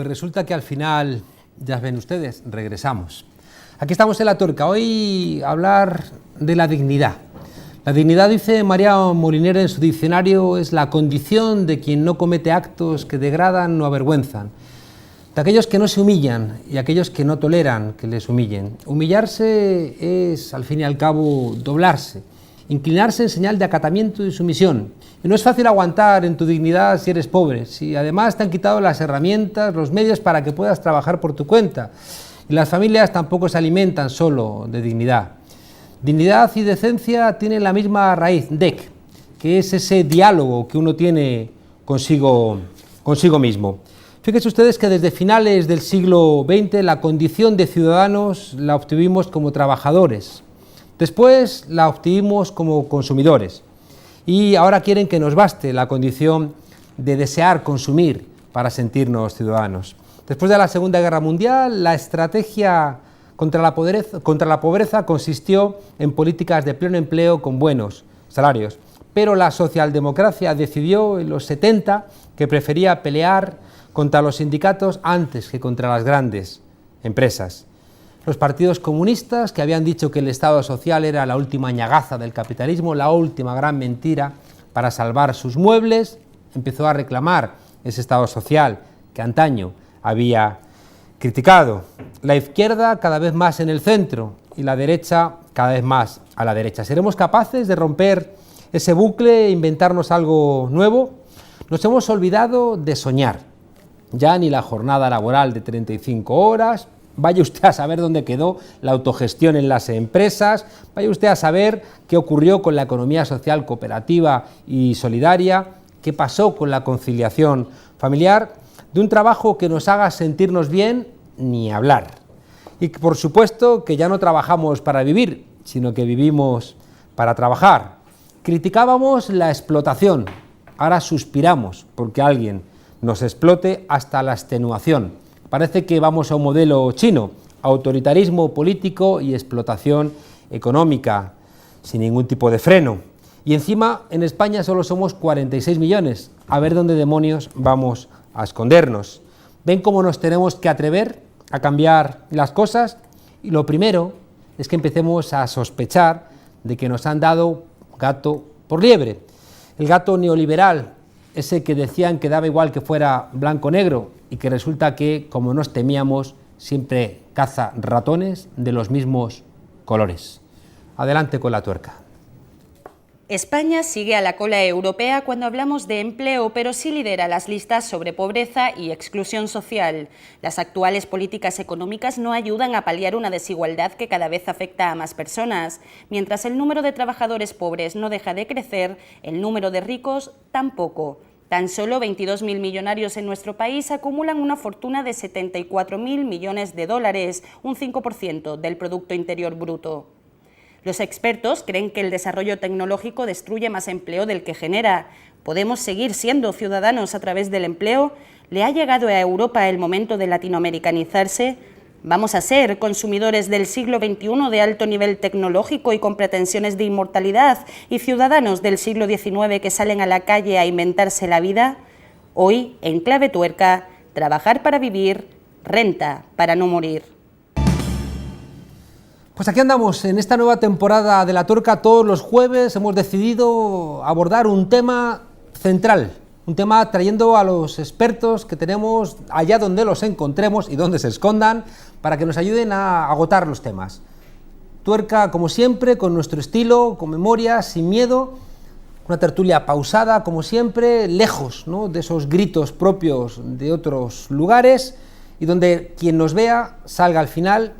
Pues resulta que al final, ya ven ustedes, regresamos. Aquí estamos en La Tuerca, hoy a hablar de la dignidad. La dignidad, dice María Moliner en su diccionario, es la condición de quien no comete actos que degradan o avergüenzan, de aquellos que no se humillan y aquellos que no toleran que les humillen. Humillarse es, al fin y al cabo, doblarse, inclinarse en señal de acatamiento y sumisión. Y no es fácil aguantar en tu dignidad si eres pobre, si además te han quitado las herramientas, los medios para que puedas trabajar por tu cuenta. Y las familias tampoco se alimentan solo de dignidad. Dignidad y decencia tienen la misma raíz, DEC, que es ese diálogo que uno tiene consigo mismo. Fíjense ustedes que desde finales del siglo XX la condición de ciudadanos la obtuvimos como trabajadores, después la obtuvimos como consumidores y ahora quieren que nos baste la condición de desear consumir para sentirnos ciudadanos. Después de la Segunda Guerra Mundial, la estrategia contra la pobreza consistió en políticas de pleno empleo con buenos salarios, pero la socialdemocracia decidió en los 70 que prefería pelear contra los sindicatos antes que contra las grandes empresas. Los partidos comunistas, que habían dicho que el Estado social era la última ñagaza del capitalismo, la última gran mentira para salvar sus muebles, empezó a reclamar ese Estado social que antaño había criticado. La izquierda cada vez más en el centro y la derecha cada vez más a la derecha. ¿Seremos capaces de romper ese bucle e inventarnos algo nuevo? Nos hemos olvidado de soñar. Ya ni la jornada laboral de 35 horas, vaya usted a saber dónde quedó la autogestión en las empresas, vaya usted a saber qué ocurrió con la economía social cooperativa y solidaria, qué pasó con la conciliación familiar, de un trabajo que nos haga sentirnos bien, ni hablar. Y por supuesto que ya no trabajamos para vivir, sino que vivimos para trabajar. Criticábamos la explotación, ahora suspiramos porque alguien nos explote hasta la extenuación. Parece que vamos a un modelo chino, autoritarismo político y explotación económica, sin ningún tipo de freno. Y encima en España solo somos 46 millones, a ver dónde demonios vamos a escondernos. ¿Ven cómo nos tenemos que atrever a cambiar las cosas? Y lo primero es que empecemos a sospechar de que nos han dado gato por liebre. El gato neoliberal, ese que decían que daba igual que fuera blanco o negro y que resulta que, como nos temíamos, siempre caza ratones de los mismos colores. Adelante con La Tuerca. España sigue a la cola europea cuando hablamos de empleo, pero sí lidera las listas sobre pobreza y exclusión social. Las actuales políticas económicas no ayudan a paliar una desigualdad que cada vez afecta a más personas. Mientras el número de trabajadores pobres no deja de crecer, el número de ricos tampoco. Tan solo 22.000 millonarios en nuestro país acumulan una fortuna de 74.000 millones de dólares, un 5% del Producto Interior Bruto. Los expertos creen que el desarrollo tecnológico destruye más empleo del que genera. ¿Podemos seguir siendo ciudadanos a través del empleo? ¿Le ha llegado a Europa el momento de latinoamericanizarse? ¿Vamos a ser consumidores del siglo XXI de alto nivel tecnológico y con pretensiones de inmortalidad y ciudadanos del siglo XIX que salen a la calle a inventarse la vida? Hoy, en Clave Tuerca, trabajar para vivir, renta para no morir. Pues aquí andamos, en esta nueva temporada de La Tuerca. Todos los jueves hemos decidido abordar un tema central, un tema trayendo a los expertos que tenemos allá donde los encontremos y donde se escondan, para que nos ayuden a agotar los temas. Tuerca, como siempre, con nuestro estilo, con memoria, sin miedo, una tertulia pausada, como siempre, lejos, ¿no?, de esos gritos propios de otros lugares, y donde quien nos vea salga al final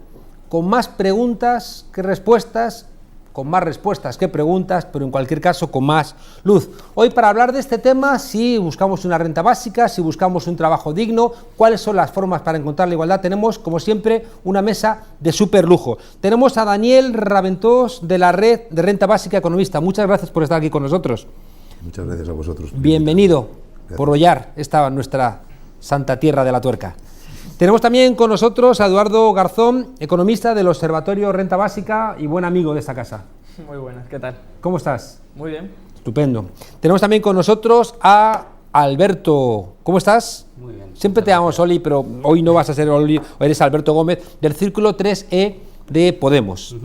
con más preguntas que respuestas, con más respuestas que preguntas, pero en cualquier caso con más luz. Hoy, para hablar de este tema, si buscamos una renta básica, si buscamos un trabajo digno, cuáles son las formas para encontrar la igualdad, tenemos, como siempre, una mesa de súper lujo. Tenemos a Daniel Raventós, de la Red de Renta Básica Economista. Muchas gracias por estar aquí con nosotros. Muchas gracias a vosotros. Bienvenido por Ollar, esta nuestra santa tierra de La Tuerca. Tenemos también con nosotros a Eduardo Garzón, economista del Observatorio Renta Básica y buen amigo de esta casa. Muy buenas, ¿qué tal? ¿Cómo estás? Muy bien. Estupendo. Tenemos también con nosotros a Alberto. ¿Cómo estás? Muy bien. Siempre te llamamos Oli, pero hoy no vas a ser Oli, hoy eres Alberto Gómez, del Círculo 3E de Podemos.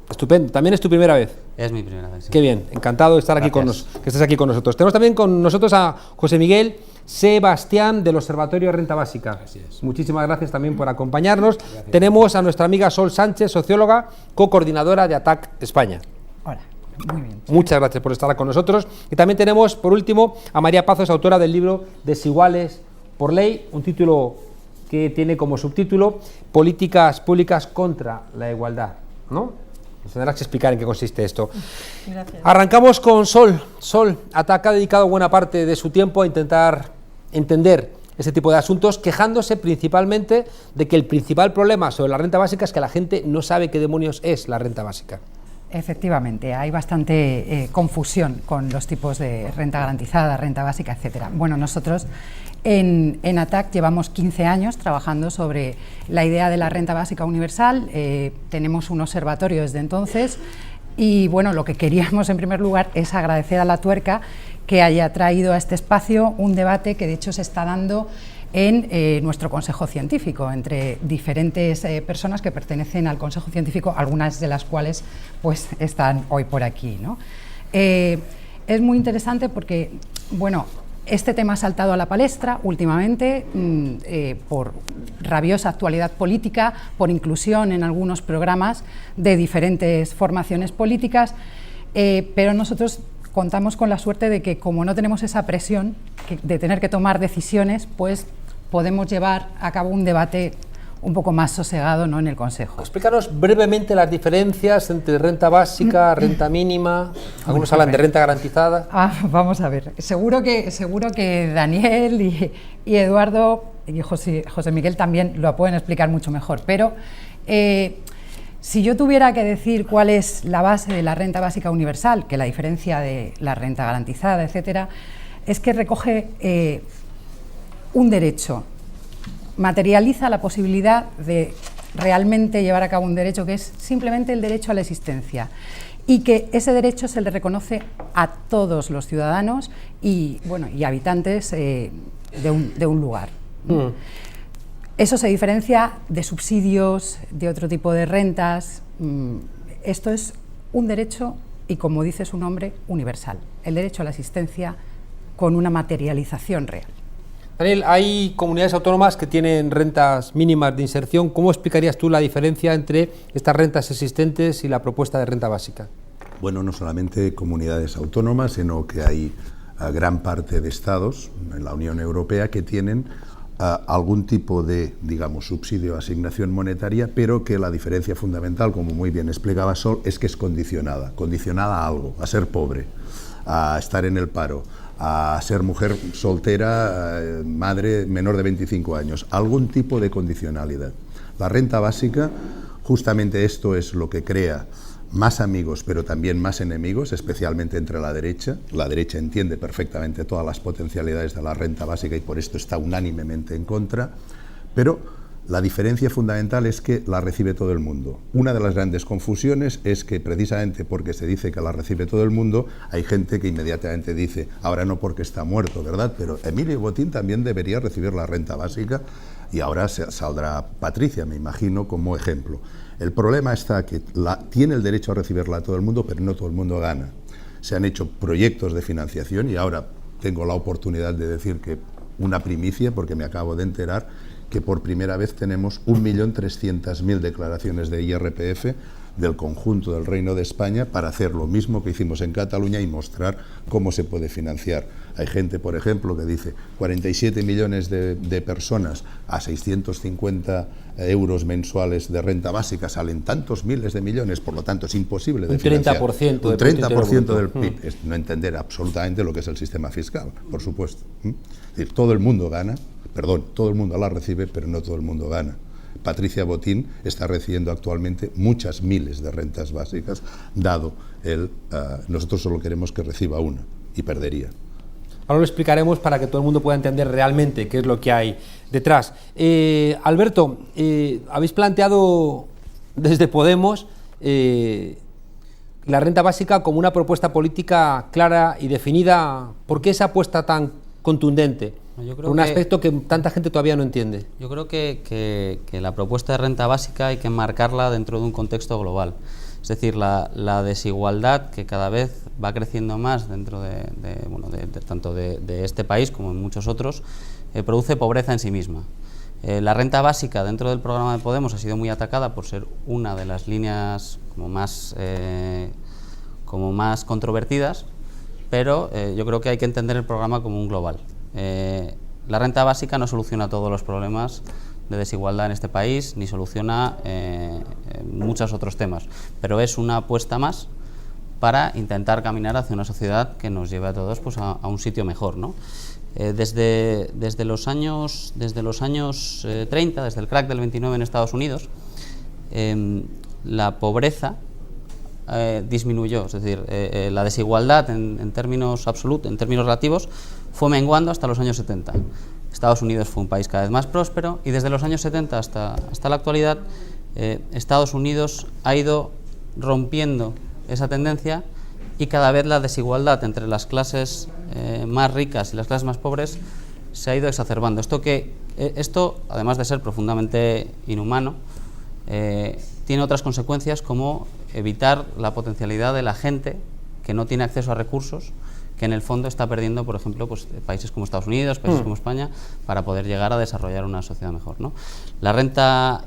Estupendo. ¿También es tu primera vez? Es mi primera vez. Sí. Qué bien, encantado de estar aquí que estés aquí con nosotros. Tenemos también con nosotros a José Miguel Sebastián del Observatorio de Renta Básica. Así es. Muchísimas gracias también por acompañarnos. Tenemos a nuestra amiga Sol Sánchez, socióloga, co-coordinadora de ATAC España. Hola, muy bien. Muchas gracias por estar con nosotros. Y también tenemos, por último, a María Pazos, autora del libro Desiguales por Ley, un título que tiene como subtítulo Políticas públicas contra la igualdad, ¿no? Nos tendrás que explicar en qué consiste esto. Gracias. Arrancamos con Sol. Sol, ATAC ha dedicado buena parte de su tiempo a intentar entender ese tipo de asuntos, quejándose principalmente de que el principal problema sobre la renta básica es que la gente no sabe qué demonios es la renta básica. Efectivamente, hay bastante confusión con los tipos de renta garantizada, renta básica, etcétera. Bueno, nosotros en ATAC llevamos 15 años trabajando sobre la idea de la renta básica universal, tenemos un observatorio desde entonces y bueno, lo que queríamos en primer lugar es agradecer a La Tuerca que haya traído a este espacio un debate que de hecho se está dando en nuestro Consejo Científico, entre diferentes personas que pertenecen al Consejo Científico, algunas de las cuales pues están hoy por aquí, ¿no? Es muy interesante porque, bueno, este tema ha saltado a la palestra últimamente por rabiosa actualidad política, por inclusión en algunos programas de diferentes formaciones políticas, pero nosotros contamos con la suerte de que, como no tenemos esa presión de tener que tomar decisiones, pues podemos llevar a cabo un debate un poco más sosegado, ¿no?, en el Consejo. Explícanos brevemente las diferencias entre renta básica, renta mínima. Algunos hablan de renta garantizada. Vamos a ver, seguro que Daniel y Eduardo y José Miguel también lo pueden explicar mucho mejor, pero si yo tuviera que decir cuál es la base de la renta básica universal, que la diferencia de la renta garantizada, etcétera, es que recoge un derecho, materializa la posibilidad de realmente llevar a cabo un derecho que es simplemente el derecho a la existencia y que ese derecho se le reconoce a todos los ciudadanos y, bueno, y habitantes de un lugar. Eso se diferencia de subsidios, de otro tipo de rentas. Esto es un derecho y, como dice su nombre, universal, el derecho a la existencia con una materialización real. Daniel, hay comunidades autónomas que tienen rentas mínimas de inserción. ¿Cómo explicarías tú la diferencia entre estas rentas existentes y la propuesta de renta básica? Bueno, no solamente comunidades autónomas, sino que hay gran parte de estados en la Unión Europea que tienen algún tipo de, digamos, subsidio o asignación monetaria, pero que la diferencia fundamental, como muy bien explicaba Sol, es que es condicionada a algo, a ser pobre, a estar en el paro, a ser mujer soltera, madre menor de 25 años, algún tipo de condicionalidad. La renta básica, justamente esto es lo que crea más amigos, pero también más enemigos, especialmente entre la derecha. La derecha entiende perfectamente todas las potencialidades de la renta básica y por esto está unánimemente en contra, pero la diferencia fundamental es que la recibe todo el mundo. Una de las grandes confusiones es que precisamente porque se dice que la recibe todo el mundo, hay gente que inmediatamente dice, ahora no porque está muerto, ¿verdad? Pero Emilio Botín también debería recibir la renta básica y ahora saldrá Patricia, me imagino, como ejemplo. El problema está que tiene el derecho a recibirla todo el mundo, pero no todo el mundo gana. Se han hecho proyectos de financiación y ahora tengo la oportunidad de decir que una primicia, porque me acabo de enterar, que por primera vez tenemos 1.300.000 declaraciones de IRPF del conjunto del Reino de España para hacer lo mismo que hicimos en Cataluña y mostrar cómo se puede financiar. Hay gente, por ejemplo, que dice 47 millones de personas a 650 euros mensuales de renta básica salen tantos miles de millones, por lo tanto es imposible de financiar. Un 30% un 30% del PIB. Es no entender absolutamente lo que es el sistema fiscal, por supuesto. Es decir, todo el mundo gana, todo el mundo la recibe, pero no todo el mundo gana. Patricia Botín está recibiendo actualmente muchas miles de rentas básicas, dado nosotros solo queremos que reciba una, y perdería. Ahora lo explicaremos para que todo el mundo pueda entender realmente qué es lo que hay detrás. Alberto, habéis planteado desde Podemos la renta básica como una propuesta política clara y definida. ¿Por qué esa apuesta tan contundente, Yo creo por un aspecto que tanta gente todavía no entiende. Yo creo que la propuesta de renta básica hay que enmarcarla dentro de un contexto global. Es decir, la desigualdad que cada vez va creciendo más dentro tanto de este país como en muchos otros, produce pobreza en sí misma. La renta básica dentro del programa de Podemos ha sido muy atacada por ser una de las líneas como más controvertidas, pero yo creo que hay que entender el programa como un global. La renta básica no soluciona todos los problemas de desigualdad en este país, ni soluciona muchos otros temas, pero es una apuesta más para intentar caminar hacia una sociedad que nos lleve a todos pues, a un sitio mejor, ¿no? Desde los años 30, desde el crack del 29 en Estados Unidos, la pobreza disminuyó, es decir, la desigualdad en términos absolutos, en términos relativos, fue menguando hasta los años 70. Estados Unidos fue un país cada vez más próspero y desde los años 70 hasta la actualidad, Estados Unidos ha ido rompiendo esa tendencia y cada vez la desigualdad entre las clases más ricas y las clases más pobres se ha ido exacerbando. Esto, además de ser profundamente inhumano, tiene otras consecuencias como evitar la potencialidad de la gente que no tiene acceso a recursos, que en el fondo está perdiendo, por ejemplo, pues, países como Estados Unidos, países como España, para poder llegar a desarrollar una sociedad mejor, ¿no? La renta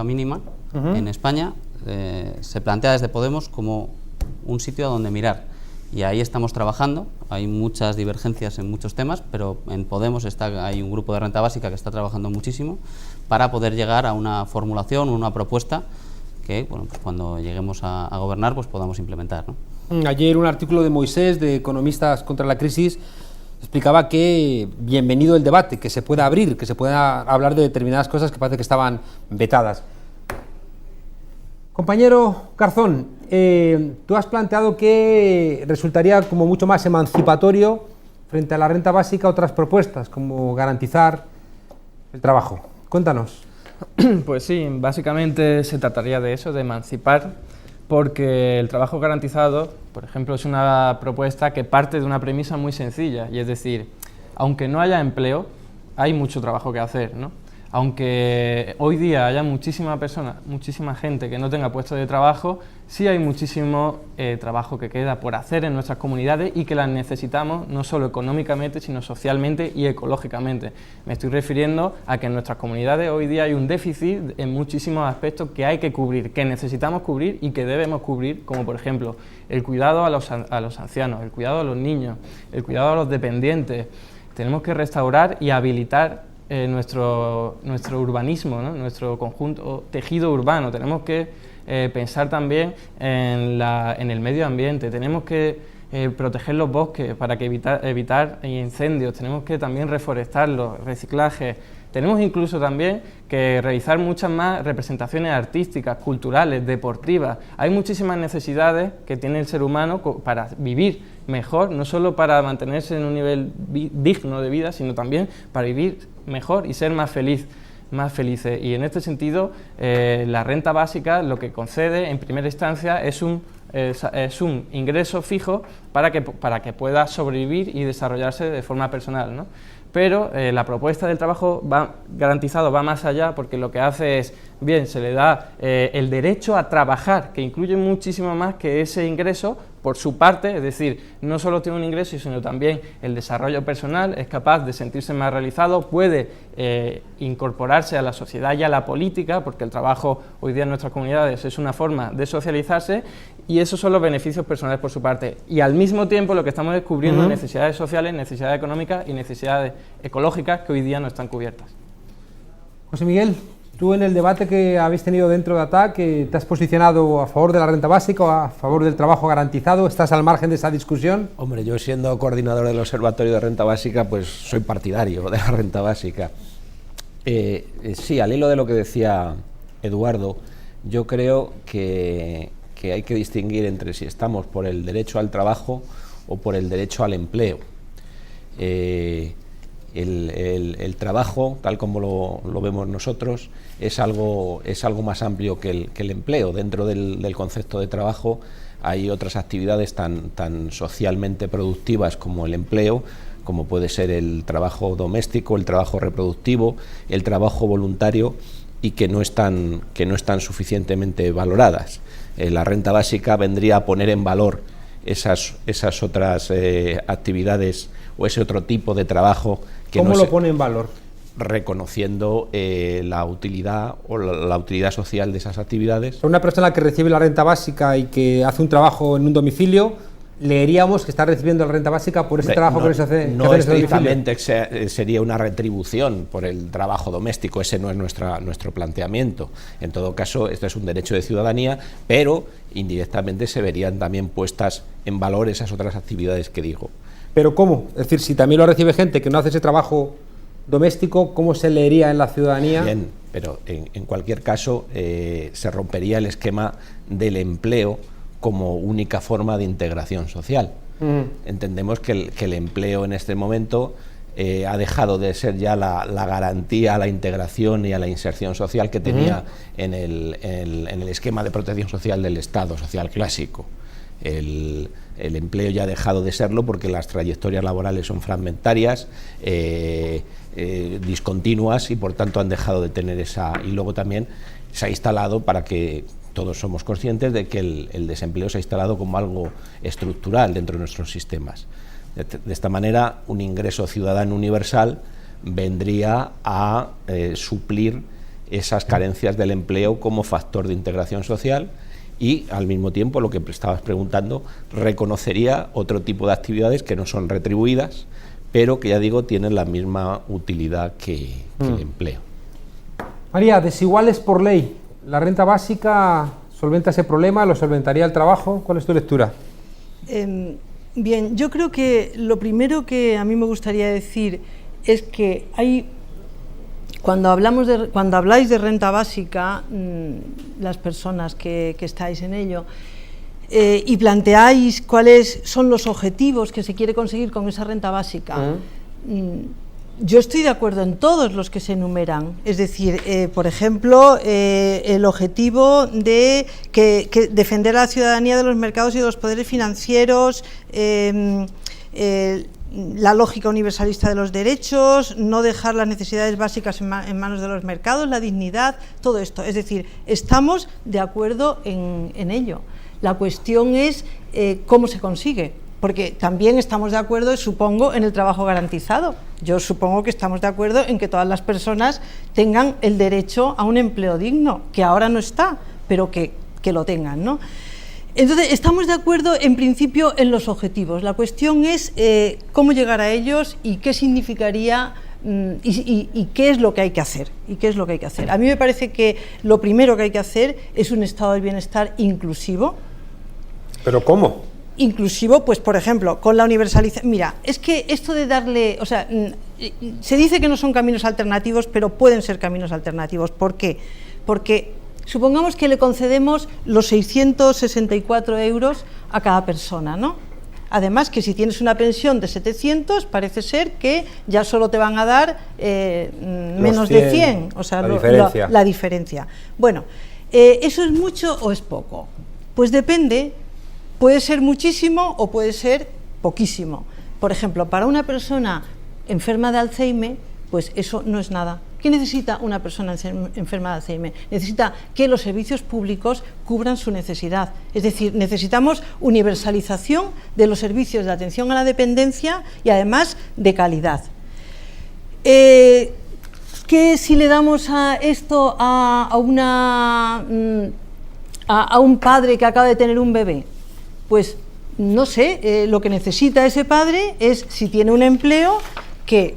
mínima en España se plantea desde Podemos como un sitio a donde mirar, y ahí estamos trabajando. Hay muchas divergencias en muchos temas, pero en Podemos hay un grupo de renta básica que está trabajando muchísimo para poder llegar a una formulación, una propuesta que, bueno, pues cuando lleguemos a gobernar pues podamos implementar, ¿no? Ayer un artículo de Moisés, de Economistas contra la Crisis, explicaba que bienvenido el debate, que se pueda abrir, que se pueda hablar de determinadas cosas que parece que estaban vetadas. Compañero Garzón, tú has planteado que resultaría como mucho más emancipatorio frente a la renta básica otras propuestas, como garantizar el trabajo. Cuéntanos. Pues sí, básicamente se trataría de eso, de emancipar, porque el trabajo garantizado, por ejemplo, es una propuesta que parte de una premisa muy sencilla, y es decir, aunque no haya empleo, hay mucho trabajo que hacer, ¿no? Aunque hoy día haya muchísima gente que no tenga puesto de trabajo, sí hay muchísimo trabajo que queda por hacer en nuestras comunidades y que las necesitamos no solo económicamente, sino socialmente y ecológicamente. Me estoy refiriendo a que en nuestras comunidades hoy día hay un déficit en muchísimos aspectos que hay que cubrir, que necesitamos cubrir y que debemos cubrir, como por ejemplo el cuidado a los ancianos, el cuidado a los niños, el cuidado a los dependientes. Tenemos que restaurar y habilitar nuestro urbanismo, ¿no? Nuestro conjunto tejido urbano. Tenemos que pensar también en el medio ambiente, tenemos que proteger los bosques para que evitar incendios, tenemos que también reforestarlos, reciclaje. Tenemos incluso también que realizar muchas más representaciones artísticas, culturales, deportivas. Hay muchísimas necesidades que tiene el ser humano para vivir mejor, no solo para mantenerse en un nivel digno de vida, sino también para vivir mejor y ser más felices. Y en este sentido, la renta básica lo que concede en primera instancia es un ingreso fijo para que pueda sobrevivir y desarrollarse de forma personal, ¿no? Pero la propuesta del trabajo garantizado va más allá, porque lo que hace es, bien, se le da el derecho a trabajar, que incluye muchísimo más que ese ingreso por su parte, es decir, no solo tiene un ingreso, sino también el desarrollo personal, es capaz de sentirse más realizado, puede incorporarse a la sociedad y a la política, porque el trabajo hoy día en nuestras comunidades es una forma de socializarse, y esos son los beneficios personales por su parte. Y al mismo tiempo lo que estamos descubriendo necesidades sociales, necesidades económicas y necesidades ecológicas que hoy día no están cubiertas. José Miguel, tú en el debate que habéis tenido dentro de ATAC, ¿te has posicionado a favor de la renta básica o a favor del trabajo garantizado? ¿Estás al margen de esa discusión? Hombre, yo siendo coordinador del Observatorio de Renta Básica, pues soy partidario de la renta básica. Sí, al hilo de lo que decía Eduardo, yo creo que hay que distinguir entre si estamos por el derecho al trabajo o por el derecho al empleo. El trabajo, tal como lo vemos nosotros, es algo más amplio que el empleo. Dentro del concepto de trabajo hay otras actividades tan socialmente productivas como el empleo, como puede ser el trabajo doméstico, el trabajo reproductivo, el trabajo voluntario, y que no están suficientemente valoradas. La renta básica vendría a poner en valor esas otras actividades o ese otro tipo de trabajo que ¿Cómo lo pone en valor? Reconociendo la utilidad o la utilidad social de esas actividades. Una persona que recibe la renta básica y que hace un trabajo en un domicilio, leeríamos que está recibiendo la renta básica por ese trabajo que se hace. No estrictamente sería una retribución por el trabajo doméstico, ese no es nuestro planteamiento. En todo caso, este es un derecho de ciudadanía, pero indirectamente se verían también puestas en valor esas otras actividades que digo. ¿Pero cómo? Es decir, si también lo recibe gente que no hace ese trabajo doméstico, ¿cómo se leería en la ciudadanía? Bien, pero en cualquier caso se rompería el esquema del empleo como única forma de integración social. Entendemos que el empleo en este momento ha dejado de ser ya la garantía a la integración y a la inserción social que tenía en el esquema de protección social del Estado social clásico. El empleo ya ha dejado de serlo porque las trayectorias laborales son fragmentarias, discontinuas, y por tanto han dejado de tener esa... Y luego también se ha instalado, para que todos somos conscientes de que el desempleo se ha instalado como algo estructural dentro de nuestros sistemas. De esta manera, un ingreso ciudadano universal vendría a suplir esas carencias del empleo como factor de integración social, y al mismo tiempo, lo que estabas preguntando, reconocería otro tipo de actividades que no son retribuidas, pero que, ya digo, tienen la misma utilidad que el empleo. María, desiguales por ley. ¿La renta básica solventa ese problema? ¿Lo solventaría el trabajo? ¿Cuál es tu lectura? Bien, yo creo que lo primero que a mí me gustaría decir es que cuando habláis de renta básica, las personas que estáis en ello, y planteáis cuáles son los objetivos que se quiere conseguir con esa renta básica, yo estoy de acuerdo en todos los que se enumeran. Es decir, por ejemplo, el objetivo de defender a la ciudadanía de los mercados y de los poderes financieros, la lógica universalista de los derechos, no dejar las necesidades básicas en manos de los mercados, la dignidad, todo esto. Es decir, estamos de acuerdo en ello. La cuestión es cómo se consigue. Porque también estamos de acuerdo, supongo, en el trabajo garantizado. Yo supongo que estamos de acuerdo en que todas las personas tengan el derecho a un empleo digno, que ahora no está, pero que lo tengan, ¿no? Entonces, estamos de acuerdo en principio en los objetivos. La cuestión es cómo llegar a ellos y qué significaría y qué es lo que hay que hacer. A mí me parece que lo primero que hay que hacer es un estado del bienestar inclusivo. ¿Pero cómo? Inclusivo, pues por ejemplo, con la universalización. Mira, es que esto de darle, o sea, se dice que no son caminos alternativos, pero pueden ser caminos alternativos. ¿Por qué? Porque supongamos que le concedemos los 664 euros a cada persona, ¿no? Además, que si tienes una pensión de 700, parece ser que ya solo te van a dar menos 100, de 100, o sea, la diferencia. Bueno, ¿eso es mucho o es poco? Pues depende. Puede ser muchísimo o puede ser poquísimo. Por ejemplo, para una persona enferma de Alzheimer, pues eso no es nada. ¿Qué necesita una persona enferma de Alzheimer? Necesita que los servicios públicos cubran su necesidad. Es decir, necesitamos universalización de los servicios de atención a la dependencia y además de calidad. ¿Qué si le damos a esto a un padre que acaba de tener un bebé? Pues no sé, lo que necesita ese padre es, si tiene un empleo, que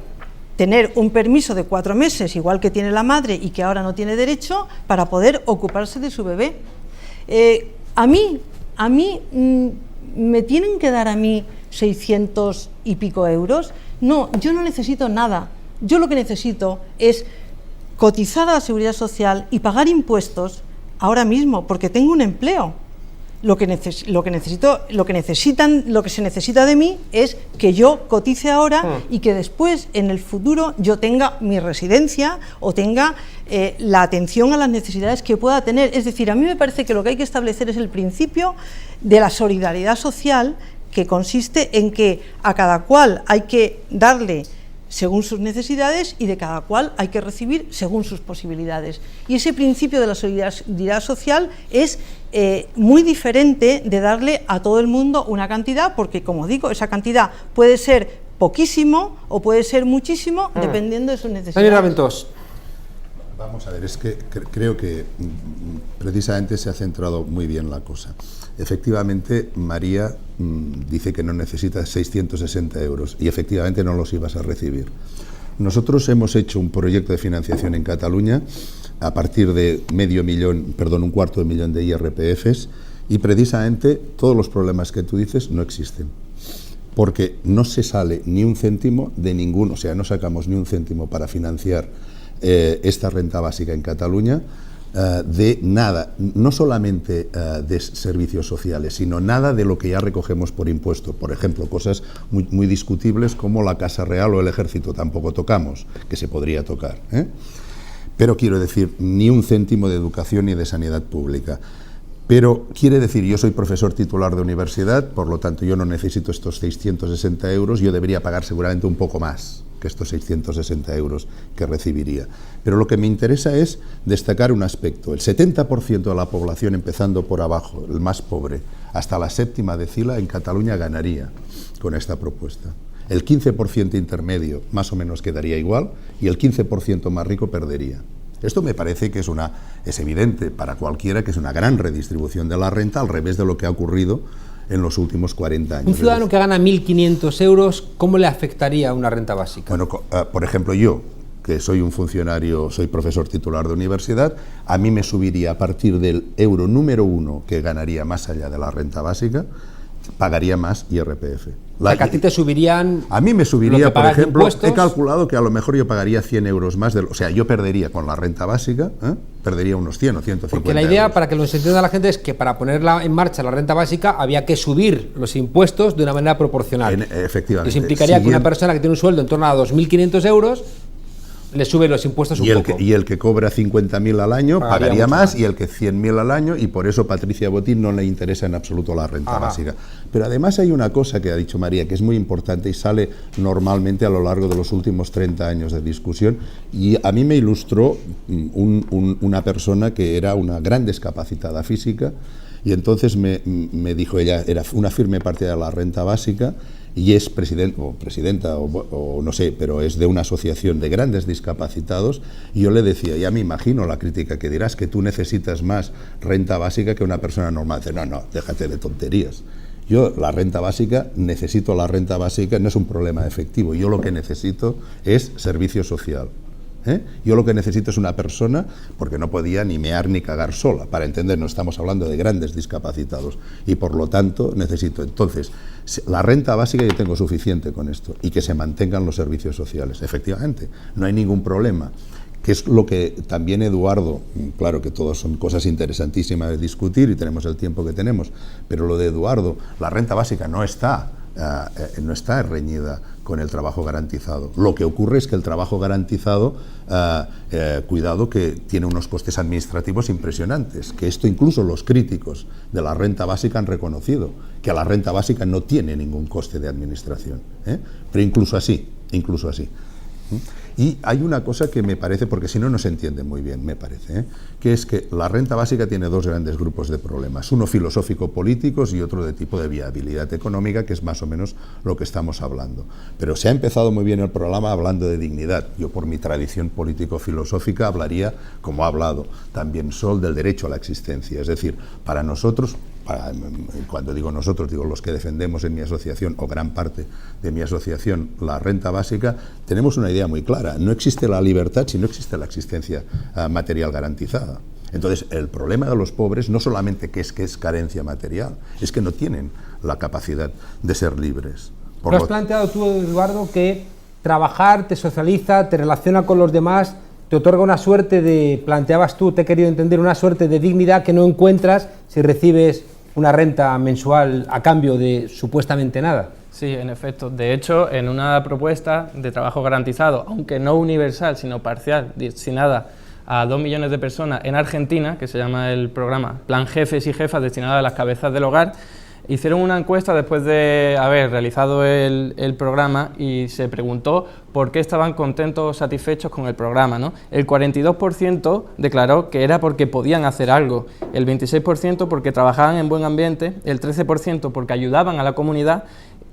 tener un permiso de 4 meses, igual que tiene la madre y que ahora no tiene derecho, para poder ocuparse de su bebé. A mí me tienen que dar a mí 600 y pico euros. No, yo no necesito nada. Yo lo que necesito es cotizar a la Seguridad Social y pagar impuestos ahora mismo, porque tengo un empleo. lo que se necesita de mí es que yo cotice ahora y que después, en el futuro, yo tenga mi residencia o tenga la atención a las necesidades que pueda tener. Es decir, a mí me parece que lo que hay que establecer es el principio de la solidaridad social, que consiste en que a cada cual hay que darle según sus necesidades y de cada cual hay que recibir según sus posibilidades. Y ese principio de la solidaridad social es muy diferente de darle a todo el mundo una cantidad, porque, como digo, esa cantidad puede ser poquísimo o puede ser muchísimo, dependiendo de sus necesidades. Raventós. Vamos a ver, es que creo que precisamente se ha centrado muy bien la cosa. Efectivamente, María dice que no necesita 660 euros y efectivamente no los ibas a recibir. Nosotros hemos hecho un proyecto de financiación en Cataluña a partir de un cuarto de millón de IRPFs, y precisamente todos los problemas que tú dices no existen, porque no se sale ni un céntimo de ninguno, o sea, no sacamos ni un céntimo para financiar esta renta básica en Cataluña, de nada, no solamente de servicios sociales, sino nada de lo que ya recogemos por impuesto. Por ejemplo, cosas muy discutibles como la Casa Real o el Ejército tampoco tocamos, que se podría tocar, Pero quiero decir, ni un céntimo de educación ni de sanidad pública. Pero quiere decir, yo soy profesor titular de universidad, por lo tanto yo no necesito estos 660 euros, yo debería pagar seguramente un poco más que estos 660 euros que recibiría. Pero lo que me interesa es destacar un aspecto. El 70% de la población, empezando por abajo, el más pobre, hasta la séptima decila, en Cataluña ganaría con esta propuesta. El 15% intermedio más o menos quedaría igual y el 15% más rico perdería. Esto me parece que es evidente para cualquiera que es una gran redistribución de la renta, al revés de lo que ha ocurrido en los últimos 40 años. Un ciudadano que gana 1.500 euros, ¿cómo le afectaría una renta básica? Bueno, por ejemplo, yo, que soy un funcionario, soy profesor titular de universidad, a mí me subiría a partir del euro número 1 que ganaría más allá de la renta básica, pagaría más IRPF. Que a ti te subirían. A mí me subiría, por ejemplo, impuestos. He calculado que a lo mejor yo pagaría 100 euros más, o sea, yo perdería con la renta básica, perdería unos 100 o 150 Porque la idea, euros. para que lo entienda la gente, es que para ponerla en marcha la renta básica había que subir los impuestos de una manera proporcional. Efectivamente. Eso implicaría que una persona que tiene un sueldo en torno a 2.500 euros le sube los impuestos un poco. Y el que cobra 50.000 al año pagaría más, y el que 100.000 al año, y por eso Patricia Botín no le interesa en absoluto la renta básica. Pero además hay una cosa que ha dicho María que es muy importante y sale normalmente a lo largo de los últimos 30 años de discusión, y a mí me ilustró una persona que era una gran discapacitada física, y entonces me dijo, ella era una firme partidaria de la renta básica, y es presidenta o no sé, pero es de una asociación de grandes discapacitados, y yo le decía, ya me imagino la crítica que dirás, que tú necesitas más renta básica que una persona normal. Dice, no, déjate de tonterías. Yo necesito la renta básica, no es un problema efectivo, yo lo que necesito es servicio social. Yo lo que necesito es una persona, porque no podía ni mear ni cagar sola, para entendernos, estamos hablando de grandes discapacitados, y por lo tanto necesito. Entonces, la renta básica yo tengo suficiente con esto, y que se mantengan los servicios sociales, efectivamente, no hay ningún problema. Que es lo que también Eduardo, claro que todos son cosas interesantísimas de discutir y tenemos el tiempo que tenemos, pero lo de Eduardo, la renta básica no está reñida con el trabajo garantizado. Lo que ocurre es que el trabajo garantizado, cuidado, que tiene unos costes administrativos impresionantes, que esto incluso los críticos de la renta básica han reconocido, que la renta básica no tiene ningún coste de administración, pero incluso así. Y hay una cosa que me parece, porque si no, no se entiende muy bien, me parece, que es que la renta básica tiene dos grandes grupos de problemas, uno filosófico-políticos y otro de tipo de viabilidad económica, que es más o menos lo que estamos hablando. Pero se ha empezado muy bien el programa hablando de dignidad. Yo, por mi tradición político-filosófica, hablaría, como ha hablado también Sol, del derecho a la existencia. Es decir, para nosotros, cuando digo nosotros, digo los que defendemos en mi asociación, o gran parte de mi asociación, la renta básica, tenemos una idea muy clara. No existe la libertad si no existe la existencia material garantizada. Entonces, el problema de los pobres no solamente que es carencia material, es que no tienen la capacidad de ser libres. Has planteado tú, Eduardo, que trabajar te socializa, te relaciona con los demás, te otorga una suerte de, planteabas tú, te he querido entender, una suerte de dignidad que no encuentras si recibes una renta mensual a cambio de supuestamente nada. Sí, en efecto. De hecho, en una propuesta de trabajo garantizado, aunque no universal, sino parcial, destinada a 2 millones de personas en Argentina, que se llama el programa Plan Jefes y Jefas, destinado a las cabezas del hogar, hicieron una encuesta después de haber realizado el programa y se preguntó por qué estaban contentos o satisfechos con el programa, ¿no? El 42% declaró que era porque podían hacer algo, el 26% porque trabajaban en buen ambiente, el 13% porque ayudaban a la comunidad,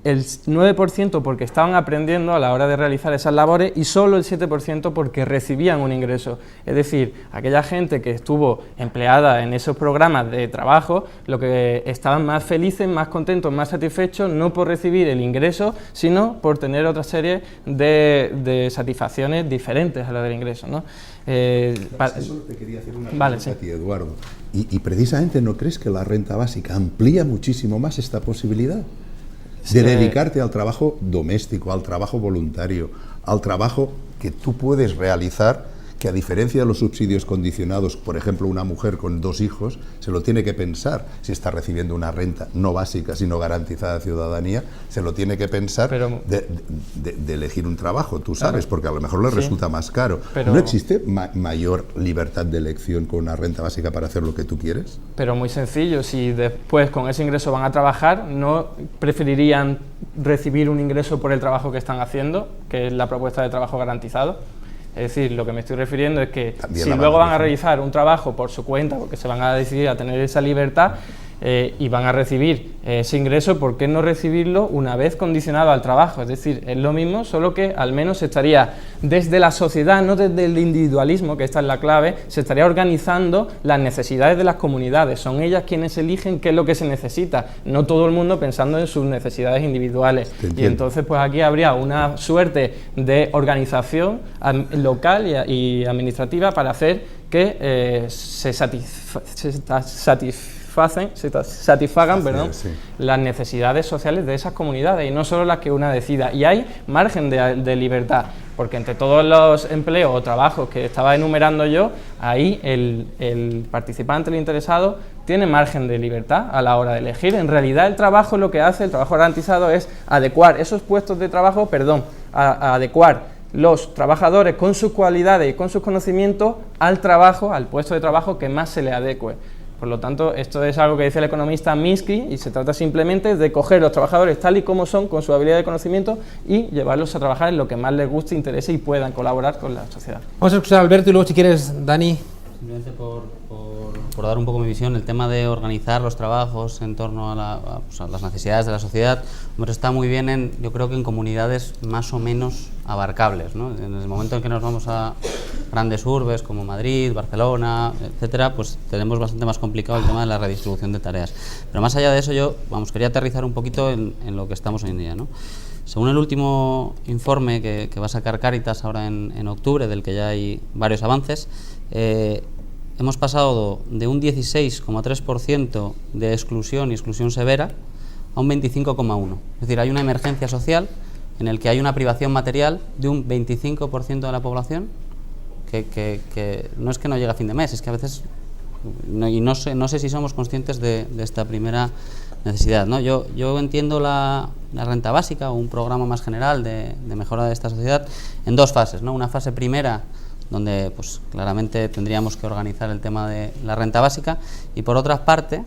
el 9% porque estaban aprendiendo a la hora de realizar esas labores y solo el 7% porque recibían un ingreso. Es decir, aquella gente que estuvo empleada en esos programas de trabajo, lo que estaban más felices, más contentos, más satisfechos, no por recibir el ingreso, sino por tener otra serie de satisfacciones diferentes a la del ingreso, ¿no? Eso te quería hacer una pregunta a ti, Eduardo. Y precisamente, ¿no crees que la renta básica amplía muchísimo más esta posibilidad? De dedicarte al trabajo doméstico, al trabajo voluntario, al trabajo que tú puedes realizar, que a diferencia de los subsidios condicionados, por ejemplo, una mujer con 2 hijos se lo tiene que pensar si está recibiendo una renta no básica, sino garantizada de ciudadanía, se lo tiene que pensar de elegir un trabajo, tú sabes, porque a lo mejor le resulta más caro. ¿No existe mayor libertad de elección con una renta básica para hacer lo que tú quieres? Pero muy sencillo, si después con ese ingreso van a trabajar, ¿no preferirían recibir un ingreso por el trabajo que están haciendo, que es la propuesta de trabajo garantizado? Es decir, lo que me estoy refiriendo es que si luego van a realizar un trabajo por su cuenta, porque se van a decidir a tener esa libertad y van a recibir ese ingreso, ¿por qué no recibirlo una vez condicionado al trabajo? Es decir, es lo mismo, solo que al menos se estaría desde la sociedad, no desde el individualismo, que esta es la clave, se estaría organizando las necesidades de las comunidades. Son ellas quienes eligen qué es lo que se necesita, no todo el mundo pensando en sus necesidades individuales. Y entonces pues aquí habría una suerte de organización local y administrativa para hacer que se satisfagan las necesidades sociales de esas comunidades y no solo las que una decida. Y hay margen de libertad, porque entre todos los empleos o trabajos que estaba enumerando yo, ahí el participante, el interesado, tiene margen de libertad a la hora de elegir. En realidad el trabajo lo que hace, el trabajo garantizado, es adecuar esos puestos de trabajo, a adecuar los trabajadores con sus cualidades y con sus conocimientos al trabajo, al puesto de trabajo que más se le adecue. Por lo tanto, esto es algo que dice el economista Minsky y se trata simplemente de coger los trabajadores tal y como son, con su habilidad de conocimiento, y llevarlos a trabajar en lo que más les guste, interese y puedan colaborar con la sociedad. Vamos a escuchar a Alberto y luego, si quieres, Dani. Simplemente por dar un poco mi visión, el tema de organizar los trabajos en torno a las necesidades de la sociedad, hombre, está muy bien, yo creo que en comunidades más o menos abarcables, ¿no? En el momento en que nos vamos a grandes urbes como Madrid, Barcelona, etcétera, pues tenemos bastante más complicado el tema de la redistribución de tareas. Pero más allá de eso, yo quería aterrizar un poquito en lo que estamos hoy en día, ¿no? Según el último informe que va a sacar Cáritas ahora en octubre, del que ya hay varios avances, hemos pasado de un 16,3% de exclusión y exclusión severa a un 25,1%. Es decir, hay una emergencia social en el que hay una privación material de un 25% de la población que no es que no llega a fin de mes, es que a veces, no sé si somos conscientes de esta primera necesidad, ¿no? Yo entiendo la renta básica o un programa más general de mejora de esta sociedad en 2 fases, ¿no? Una fase primera donde pues claramente tendríamos que organizar el tema de la renta básica, y por otra parte,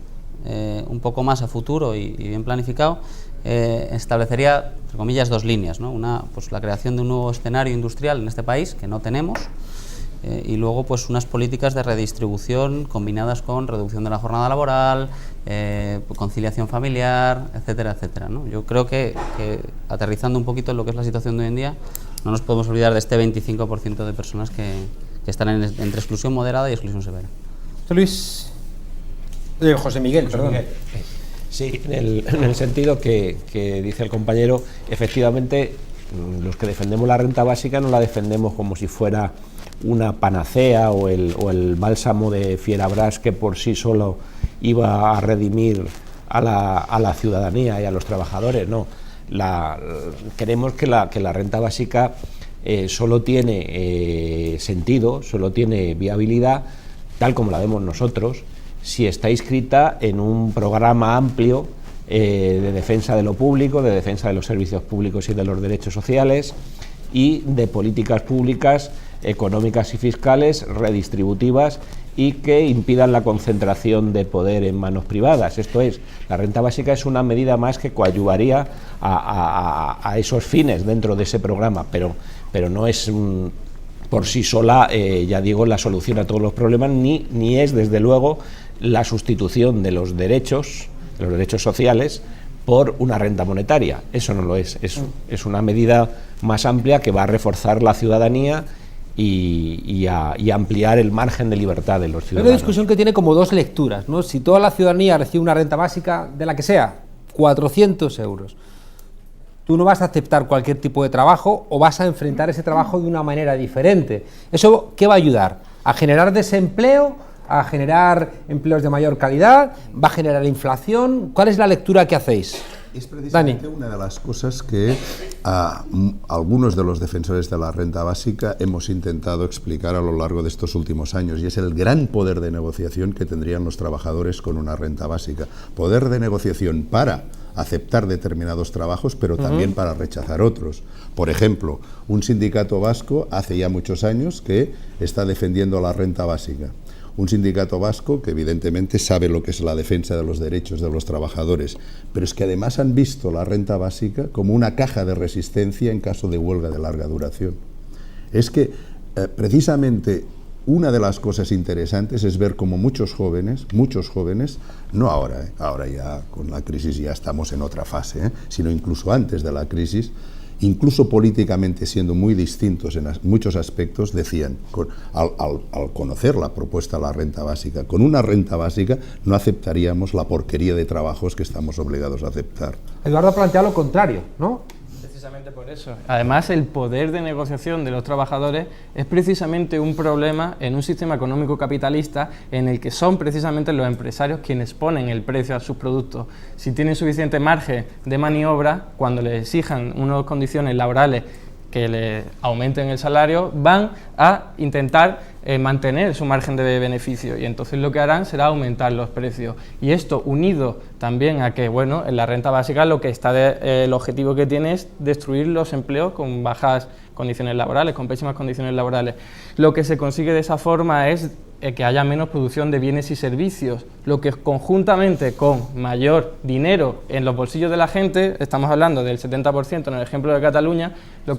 un poco más a futuro y bien planificado, establecería, entre comillas, 2 líneas, ¿no? Una, pues la creación de un nuevo escenario industrial en este país, que no tenemos, y luego pues unas políticas de redistribución combinadas con reducción de la jornada laboral, conciliación familiar, etcétera, etcétera, ¿no? Yo creo que aterrizando un poquito en lo que es la situación de hoy en día, no nos podemos olvidar de este 25% de personas que están entre exclusión moderada y exclusión severa. Luis, José Miguel, perdón. Sí, en el sentido que dice el compañero, efectivamente, los que defendemos la renta básica no la defendemos como si fuera una panacea o el bálsamo de Fierabras que por sí solo iba a redimir a la ciudadanía y a los trabajadores, no. Queremos que la renta básica solo tiene sentido, solo tiene viabilidad, tal como la vemos nosotros, si está inscrita en un programa amplio de defensa de lo público, de defensa de los servicios públicos y de los derechos sociales y de políticas públicas económicas y fiscales redistributivas y que impidan la concentración de poder en manos privadas. Esto es, la renta básica es una medida más que coadyuvaría a esos fines dentro de ese programa, pero no es por sí sola, ya digo, la solución a todos los problemas, ni es, desde luego, la sustitución de los derechos sociales por una renta monetaria. Eso no lo es una medida más amplia que va a reforzar la ciudadanía y ampliar el margen de libertad de los ciudadanos. Es una discusión que tiene como dos lecturas, ¿no? Si toda la ciudadanía recibe una renta básica, de la que sea, 400 euros, tú no vas a aceptar cualquier tipo de trabajo o vas a enfrentar ese trabajo de una manera diferente. ¿Eso qué va a ayudar? ¿A generar desempleo? ¿A generar empleos de mayor calidad? ¿Va a generar inflación? ¿Cuál es la lectura que hacéis? Es precisamente Dani. Una de las cosas que algunos de los defensores de la renta básica hemos intentado explicar a lo largo de estos últimos años, y es el gran poder de negociación que tendrían los trabajadores con una renta básica. Poder de negociación para aceptar determinados trabajos, pero también para rechazar otros. Por ejemplo, un sindicato vasco hace ya muchos años que está defendiendo la renta básica. Un sindicato vasco que evidentemente sabe lo que es la defensa de los derechos de los trabajadores, pero es que además han visto la renta básica como una caja de resistencia en caso de huelga de larga duración. Es que precisamente una de las cosas interesantes es ver cómo muchos jóvenes, no ahora, ahora ya con la crisis ya estamos en otra fase, sino incluso antes de la crisis, incluso políticamente siendo muy distintos en muchos aspectos, decían, al conocer la propuesta de la renta básica, con una renta básica no aceptaríamos la porquería de trabajos que estamos obligados a aceptar. Eduardo ha planteado lo contrario, ¿no? Precisamente por eso. Además, el poder de negociación de los trabajadores es precisamente un problema en un sistema económico capitalista en el que son precisamente los empresarios quienes ponen el precio a sus productos. Si tienen suficiente margen de maniobra, cuando les exijan unas condiciones laborales que le aumenten el salario, van a intentar mantener su margen de beneficio, y entonces lo que harán será aumentar los precios. Y esto, unido también a que, bueno, en la renta básica lo que está el objetivo que tiene es destruir los empleos con bajas condiciones laborales, con pésimas condiciones laborales. Lo que se consigue de esa forma es que haya menos producción de bienes y servicios, lo que conjuntamente con mayor dinero en los bolsillos de la gente, estamos hablando del 70% en el ejemplo de Cataluña, lo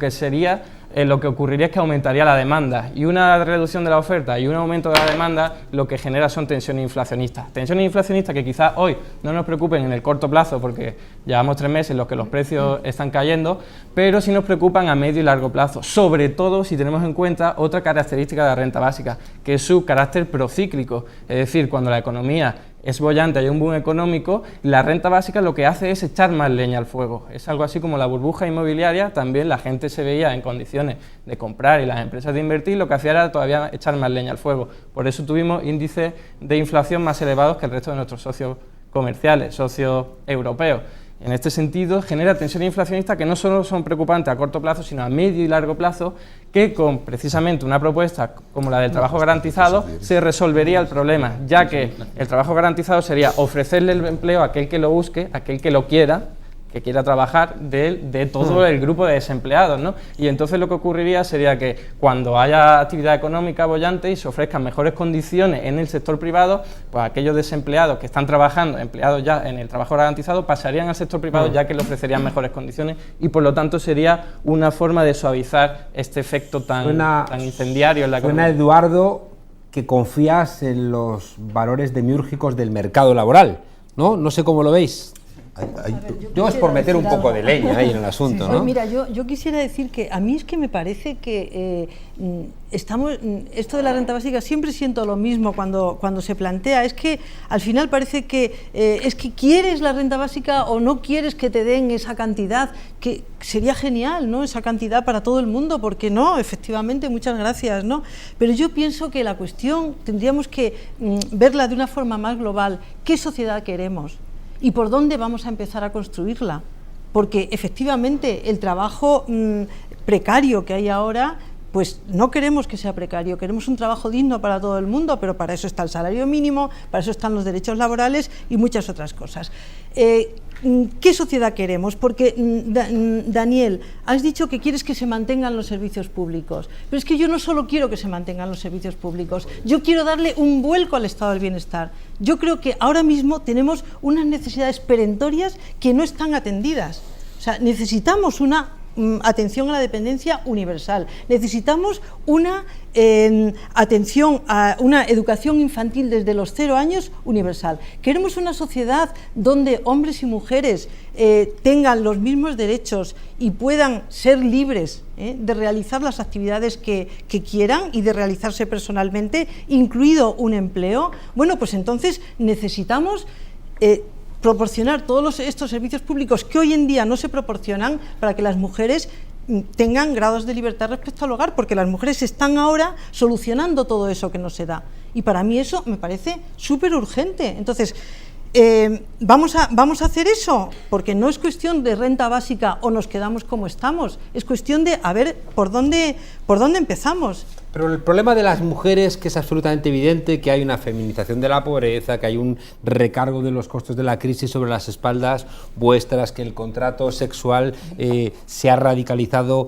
que ocurriría es que aumentaría la demanda, y una reducción de la oferta y un aumento de la demanda lo que genera son tensiones inflacionistas que quizás hoy no nos preocupen en el corto plazo porque llevamos 3 meses en los que los precios están cayendo, pero sí nos preocupan a medio y largo plazo, sobre todo si tenemos en cuenta otra característica de la renta básica, que es su carácter procíclico, es decir, cuando la economía es bollante, hay un boom económico, la renta básica lo que hace es echar más leña al fuego. Es algo así como la burbuja inmobiliaria, también la gente se veía en condiciones de comprar y las empresas de invertir, lo que hacía era todavía echar más leña al fuego. Por eso tuvimos índices de inflación más elevados que el resto de nuestros socios comerciales, socios europeos. En este sentido, genera tensiones inflacionistas que no solo son preocupantes a corto plazo, sino a medio y largo plazo, que con precisamente una propuesta como la del trabajo garantizado se resolvería el problema, ya que el trabajo garantizado sería ofrecerle el empleo a aquel que lo busque, a aquel que lo quiera, que quiera trabajar de todo el grupo de desempleados, ¿no? Y entonces lo que ocurriría sería que cuando haya actividad económica bollante y se ofrezcan mejores condiciones en el sector privado, pues aquellos desempleados que están trabajando, empleados ya en el trabajo garantizado, pasarían al sector privado ya que le ofrecerían mejores condiciones, y por lo tanto sería una forma de suavizar este efecto tan incendiario en la economía. Suena, Eduardo, que confías en los valores demiúrgicos del mercado laboral, ¿no? No sé cómo lo veis. Yo es por meter un poco de leña ahí en el asunto, ¿no? Pues mira, yo quisiera decir que a mí es que me parece que esto de la renta básica siempre siento lo mismo cuando se plantea, es que al final parece que es que quieres la renta básica o no quieres que te den esa cantidad, que sería genial, ¿no? Esa cantidad para todo el mundo, porque no, efectivamente, muchas gracias, ¿no? Pero yo pienso que la cuestión tendríamos que verla de una forma más global. ¿Qué sociedad queremos? ¿Y por dónde vamos a empezar a construirla? Porque efectivamente el trabajo precario que hay ahora pues no queremos que sea precario, queremos un trabajo digno para todo el mundo, pero para eso está el salario mínimo, para eso están los derechos laborales y muchas otras cosas. ¿Qué sociedad queremos? Porque, Daniel, has dicho que quieres que se mantengan los servicios públicos, pero es que yo no solo quiero que se mantengan los servicios públicos, yo quiero darle un vuelco al estado del bienestar. Yo creo que ahora mismo tenemos unas necesidades perentorias que no están atendidas. O sea, necesitamos una atención a la dependencia universal, necesitamos una atención a una educación infantil desde los 0 años universal. Queremos una sociedad donde hombres y mujeres tengan los mismos derechos y puedan ser libres de realizar las actividades que quieran y de realizarse personalmente, incluido un empleo. Bueno, pues entonces necesitamos proporcionar todos estos servicios públicos que hoy en día no se proporcionan para que las mujeres tengan grados de libertad respecto al hogar, porque las mujeres están ahora solucionando todo eso que no se da. Y para mí eso me parece súper urgente. Entonces, ¿vamos a hacer eso? Porque no es cuestión de renta básica o nos quedamos como estamos, es cuestión de a ver por dónde empezamos. Pero el problema de las mujeres, que es absolutamente evidente, que hay una feminización de la pobreza, que hay un recargo de los costos de la crisis sobre las espaldas vuestras, que el contrato sexual se ha radicalizado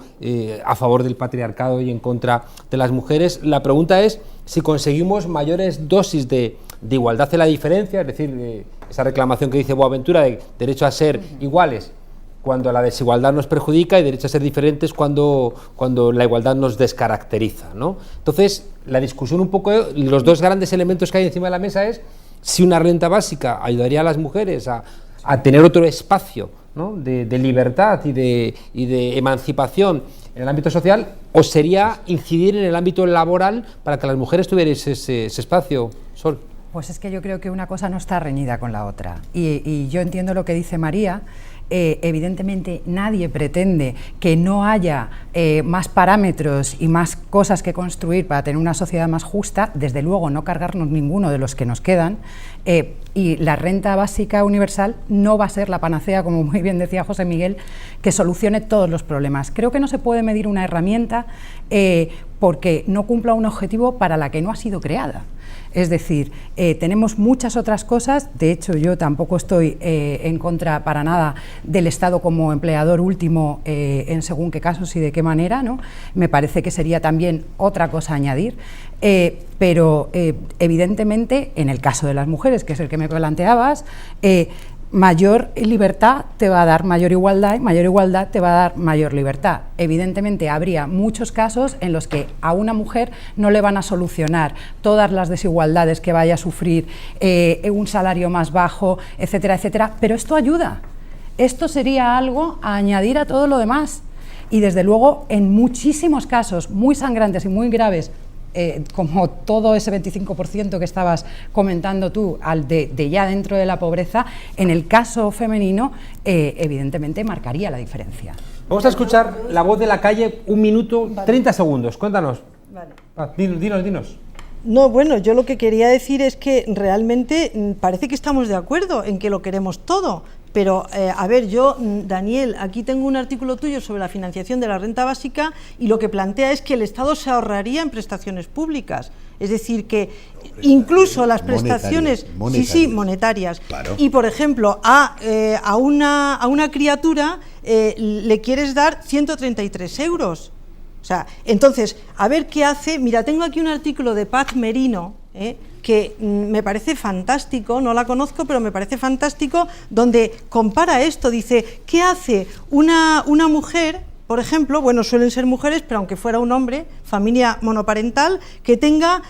a favor del patriarcado y en contra de las mujeres. La pregunta es si conseguimos mayores dosis de igualdad en la diferencia, es decir, esa reclamación que dice Boaventura de derecho a ser iguales, cuando la desigualdad nos perjudica, y derecho a ser diferentes cuando la igualdad nos descaracteriza, ¿no? Entonces, la discusión un poco, los dos grandes elementos que hay encima de la mesa es si una renta básica ayudaría a las mujeres a tener otro espacio, ¿no?, de libertad y de emancipación en el ámbito social, o sería incidir en el ámbito laboral para que las mujeres tuvieran ese espacio. Sol. Pues es que yo creo que una cosa no está reñida con la otra, y yo entiendo lo que dice María. Evidentemente nadie pretende que no haya más parámetros y más cosas que construir para tener una sociedad más justa, desde luego no cargarnos ninguno de los que nos quedan, y la renta básica universal no va a ser la panacea, como muy bien decía José Miguel, que solucione todos los problemas. Creo que no se puede medir una herramienta porque no cumpla un objetivo para la que no ha sido creada. Es decir, tenemos muchas otras cosas. De hecho, yo tampoco estoy en contra para nada del Estado como empleador último en según qué casos y de qué manera, ¿no? Me parece que sería también otra cosa a añadir, pero evidentemente en el caso de las mujeres, que es el que me planteabas, mayor libertad te va a dar mayor igualdad, y mayor igualdad te va a dar mayor libertad. Evidentemente habría muchos casos en los que a una mujer no le van a solucionar todas las desigualdades que vaya a sufrir, un salario más bajo, etcétera, etcétera, pero esto ayuda. Esto sería algo a añadir a todo lo demás. Y desde luego, en muchísimos casos muy sangrantes y muy graves, como todo ese 25% que estabas comentando tú, de ya dentro de la pobreza, en el caso femenino, evidentemente marcaría la diferencia. Vamos a escuchar la voz de la calle, 1 minuto, 30 segundos, cuéntanos. Vale. Dinos. No, bueno, yo lo que quería decir es que realmente parece que estamos de acuerdo en que lo queremos todo, pero a ver, yo, Daniel, aquí tengo un artículo tuyo sobre la financiación de la renta básica y lo que plantea es que el Estado se ahorraría en prestaciones públicas, es decir, que incluso las prestaciones monetarias. Claro. Y por ejemplo, a una criatura le quieres dar 133 euros. O sea, entonces, a ver qué hace. Mira, tengo aquí un artículo de Paz Merino, que me parece fantástico, no la conozco, pero me parece fantástico, donde compara esto, dice, ¿qué hace una mujer, por ejemplo, bueno, suelen ser mujeres, pero aunque fuera un hombre, familia monoparental, que tenga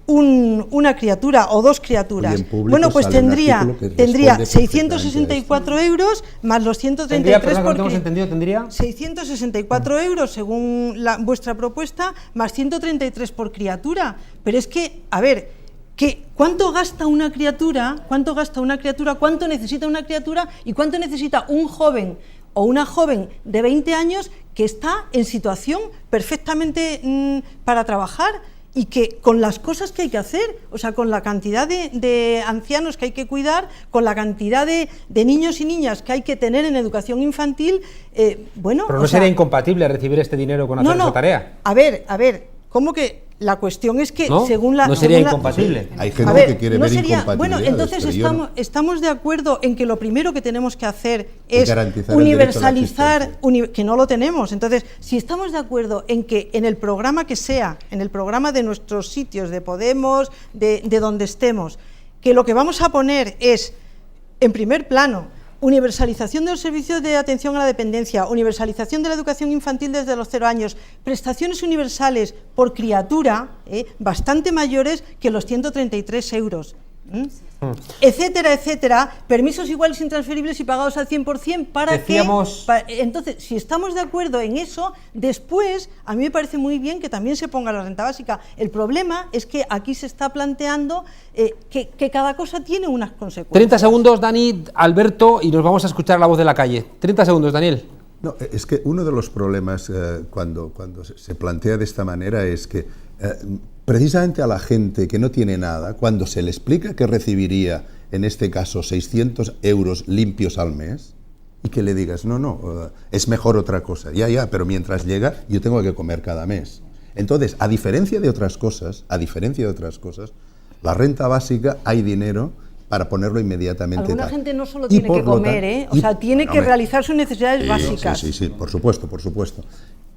una criatura o 2 criaturas? Bueno, pues tendría 664 euros más los 133 ¿Tendría? 664 euros según vuestra propuesta, más 133 por criatura. Pero es que, a ver, ¿cuánto gasta una criatura? ¿Cuánto necesita una criatura? ¿Y cuánto necesita un joven o una joven de 20 años que está en situación perfectamente para trabajar? y que con las cosas que hay que hacer, o sea, con la cantidad de ancianos que hay que cuidar, con la cantidad de niños y niñas que hay que tener en educación infantil, bueno... Pero no sería incompatible recibir este dinero con hacer esa tarea. A ver, ¿cómo que...? La cuestión es que, ¿no? según la... No sería incompatible. Hay gente que quiere ver incompatibilidades. Bueno, entonces estamos de acuerdo en que lo primero que tenemos que hacer es garantizar universalizar, que no lo tenemos. Entonces, si estamos de acuerdo en que en el programa que sea, en el programa de nuestros sitios, de Podemos, de donde estemos, que lo que vamos a poner es, en primer plano, universalización de los servicios de atención a la dependencia, universalización de la educación infantil desde los 0 años, prestaciones universales por criatura, bastante mayores que los 133 euros, etcétera, etcétera, permisos iguales intransferibles y pagados al 100% para Decíamos... que... Entonces, si estamos de acuerdo en eso, después, a mí me parece muy bien que también se ponga la renta básica. El problema es que aquí se está planteando que cada cosa tiene unas consecuencias. 30 segundos, Dani, Alberto, y nos vamos a escuchar la voz de la calle. 30 segundos, Daniel. No, es que uno de los problemas cuando se plantea de esta manera es que precisamente a la gente que no tiene nada, cuando se le explica que recibiría, en este caso, 600 euros limpios al mes, y que le digas, no, es mejor otra cosa, ya, pero mientras llega yo tengo que comer cada mes. Entonces, a diferencia de otras cosas, la renta básica hay dinero para ponerlo inmediatamente. Alguna gente no solo tiene que comer, o sea, tiene que realizar sus necesidades básicas. Sí, por supuesto.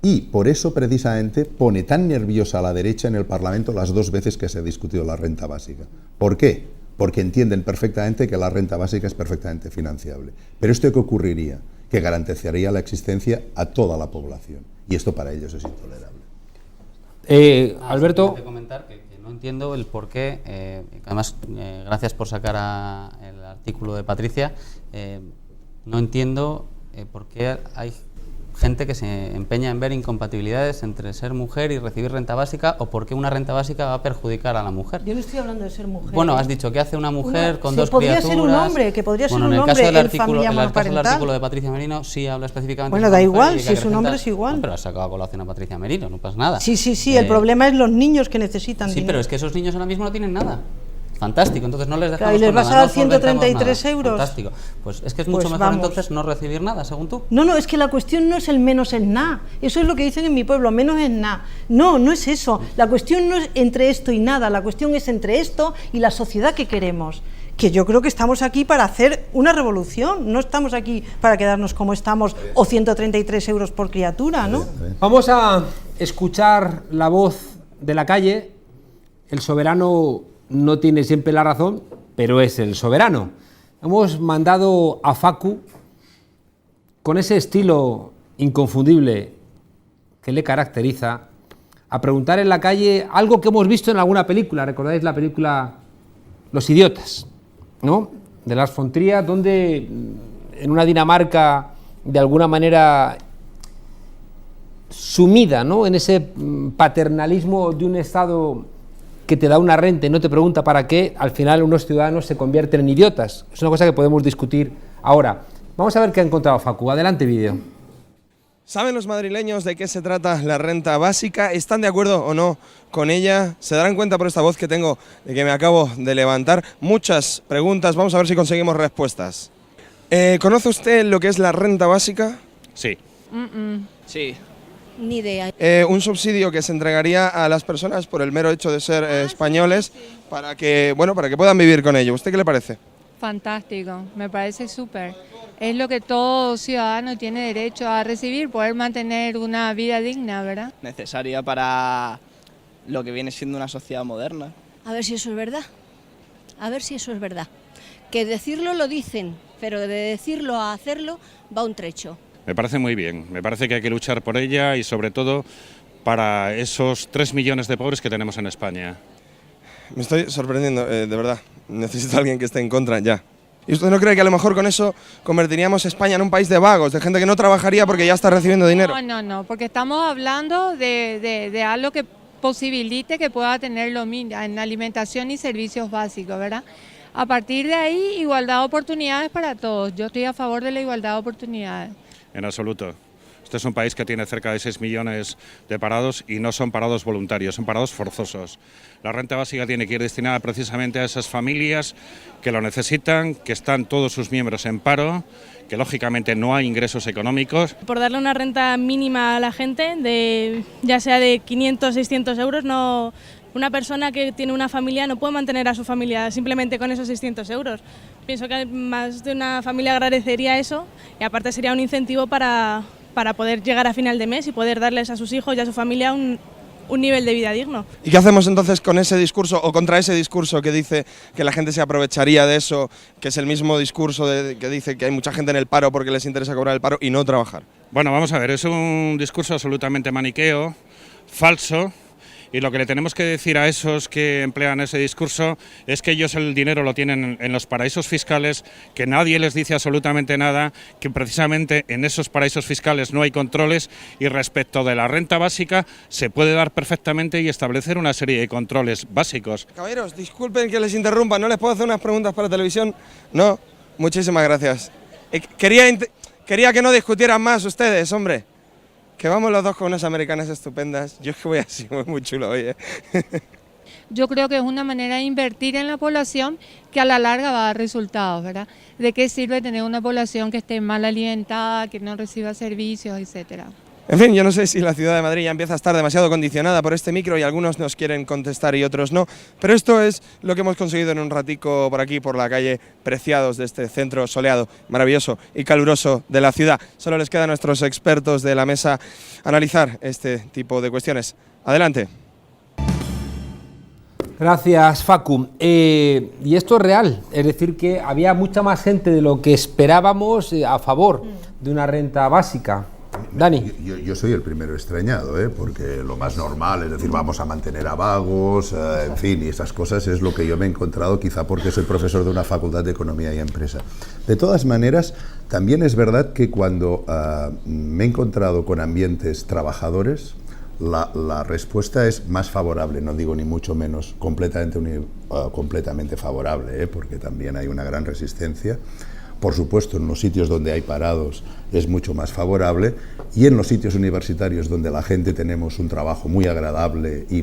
Y por eso precisamente pone tan nerviosa a la derecha en el Parlamento las 2 veces que se ha discutido la renta básica. ¿Por qué? Porque entienden perfectamente que la renta básica es perfectamente financiable. Pero ¿esto qué ocurriría? Que garantizaría la existencia a toda la población. Y esto para ellos es intolerable. Alberto... comentar que no entiendo el por qué, además, gracias por sacar el artículo de Patricia, no entiendo por qué hay gente que se empeña en ver incompatibilidades entre ser mujer y recibir renta básica, o por qué una renta básica va a perjudicar a la mujer. Yo no estoy hablando de ser mujer. Bueno, has dicho que hace una mujer con 2 podría criaturas. Ser un hombre, que podría ser un hombre, en el caso del artículo de Patricia Merino sí habla específicamente. Bueno, da igual, si es un hombre es igual. No, pero has sacado a colación a Patricia Merino, no pasa nada. Sí, el problema es los niños que necesitan dinero. Sí, pero es que esos niños ahora mismo no tienen nada. Fantástico, entonces no les dejamos y les vas a dar 133 nada. euros. Fantástico. Pues es que es mucho mejor entonces no recibir nada, según tú. No, es que la cuestión no es el menos es nada. Eso es lo que dicen en mi pueblo, menos es nada. No es eso. La cuestión no es entre esto y nada, la cuestión es entre esto y la sociedad que queremos. Que yo creo que estamos aquí para hacer una revolución, no estamos aquí para quedarnos como estamos o 133 euros por criatura, ¿no? Vamos a escuchar la voz de la calle. El soberano no tiene siempre la razón, pero es el soberano. Hemos mandado a Facu, con ese estilo inconfundible que le caracteriza, a preguntar en la calle algo que hemos visto en alguna película. ¿Recordáis la película Los idiotas, ¿no? De Lars von Trier, donde en una Dinamarca de alguna manera sumida, ¿no?, en ese paternalismo de un Estado que te da una renta y no te pregunta para qué, al final unos ciudadanos se convierten en idiotas. Es una cosa que podemos discutir ahora. Vamos a ver qué ha encontrado Facu. Adelante, vídeo. ¿Saben los madrileños de qué se trata la renta básica? ¿Están de acuerdo o no con ella? ¿Se darán cuenta por esta voz que tengo de que me acabo de levantar? Muchas preguntas, vamos a ver si conseguimos respuestas. ¿Conoce usted lo que es la renta básica? Sí. Sí. Ni idea. Un subsidio que se entregaría a las personas por el mero hecho de ser españoles, sí. Para que puedan vivir con ello. ¿Usted qué le parece? Fantástico, me parece súper. Es lo que todo ciudadano tiene derecho a recibir, poder mantener una vida digna, ¿verdad? Necesaria para lo que viene siendo una sociedad moderna. A ver si eso es verdad. A ver si eso es verdad. Que decirlo lo dicen, pero de decirlo a hacerlo va un trecho. Me parece muy bien, me parece que hay que luchar por ella y sobre todo para esos 3 millones de pobres que tenemos en España. Me estoy sorprendiendo, de verdad. Necesito a alguien que esté en contra ya. ¿Y usted no cree que a lo mejor con eso convertiríamos a España en un país de vagos, de gente que no trabajaría porque ya está recibiendo dinero? No, porque estamos hablando de algo que posibilite que pueda tener lo mínimo en alimentación y servicios básicos, ¿verdad? A partir de ahí, igualdad de oportunidades para todos. Yo estoy a favor de la igualdad de oportunidades. En absoluto. Este es un país que tiene cerca de 6 millones de parados y no son parados voluntarios, son parados forzosos. La renta básica tiene que ir destinada precisamente a esas familias que lo necesitan, que están todos sus miembros en paro, que lógicamente no hay ingresos económicos. Por darle una renta mínima a la gente, ya sea de 500, 600 euros, no, una persona que tiene una familia no puede mantener a su familia simplemente con esos 600 euros. Pienso que más de una familia agradecería eso y aparte sería un incentivo para poder llegar a final de mes y poder darles a sus hijos y a su familia un nivel de vida digno. ¿Y qué hacemos entonces con ese discurso o contra ese discurso que dice que la gente se aprovecharía de eso, que es el mismo discurso que dice que hay mucha gente en el paro porque les interesa cobrar el paro y no trabajar? Bueno, vamos a ver, es un discurso absolutamente maniqueo, falso. Y lo que le tenemos que decir a esos que emplean ese discurso es que ellos el dinero lo tienen en los paraísos fiscales, que nadie les dice absolutamente nada, que precisamente en esos paraísos fiscales no hay controles y respecto de la renta básica se puede dar perfectamente y establecer una serie de controles básicos. Caballeros, disculpen que les interrumpa, ¿no les puedo hacer unas preguntas para televisión? No, muchísimas gracias. Quería que no discutieran más ustedes, hombre. Que vamos los dos con unas americanas estupendas. Yo es que voy así, muy chulo hoy, ¿eh? Yo creo que es una manera de invertir en la población que a la larga va a dar resultados, ¿verdad? ¿De qué sirve tener una población que esté mal alimentada, que no reciba servicios, etcétera? En fin, yo no sé si la ciudad de Madrid ya empieza a estar demasiado condicionada por este micro y algunos nos quieren contestar y otros no, pero esto es lo que hemos conseguido en un ratico por aquí, por la calle Preciados de este centro soleado, maravilloso y caluroso de la ciudad. Solo les queda a nuestros expertos de la mesa analizar este tipo de cuestiones. Adelante. Gracias, Facu. Y esto es real, es decir, que había mucha más gente de lo que esperábamos a favor de una renta básica. Dani. Yo soy el primero extrañado, porque lo más normal, es decir, vamos a mantener a vagos, en fin, y esas cosas es lo que yo me he encontrado, quizá porque soy profesor de una facultad de Economía y Empresa. De todas maneras, también es verdad que cuando me he encontrado con ambientes trabajadores, la respuesta es más favorable, no digo ni mucho menos completamente favorable, porque también hay una gran resistencia. Por supuesto, en los sitios donde hay parados es mucho más favorable y en los sitios universitarios donde la gente tenemos un trabajo muy agradable y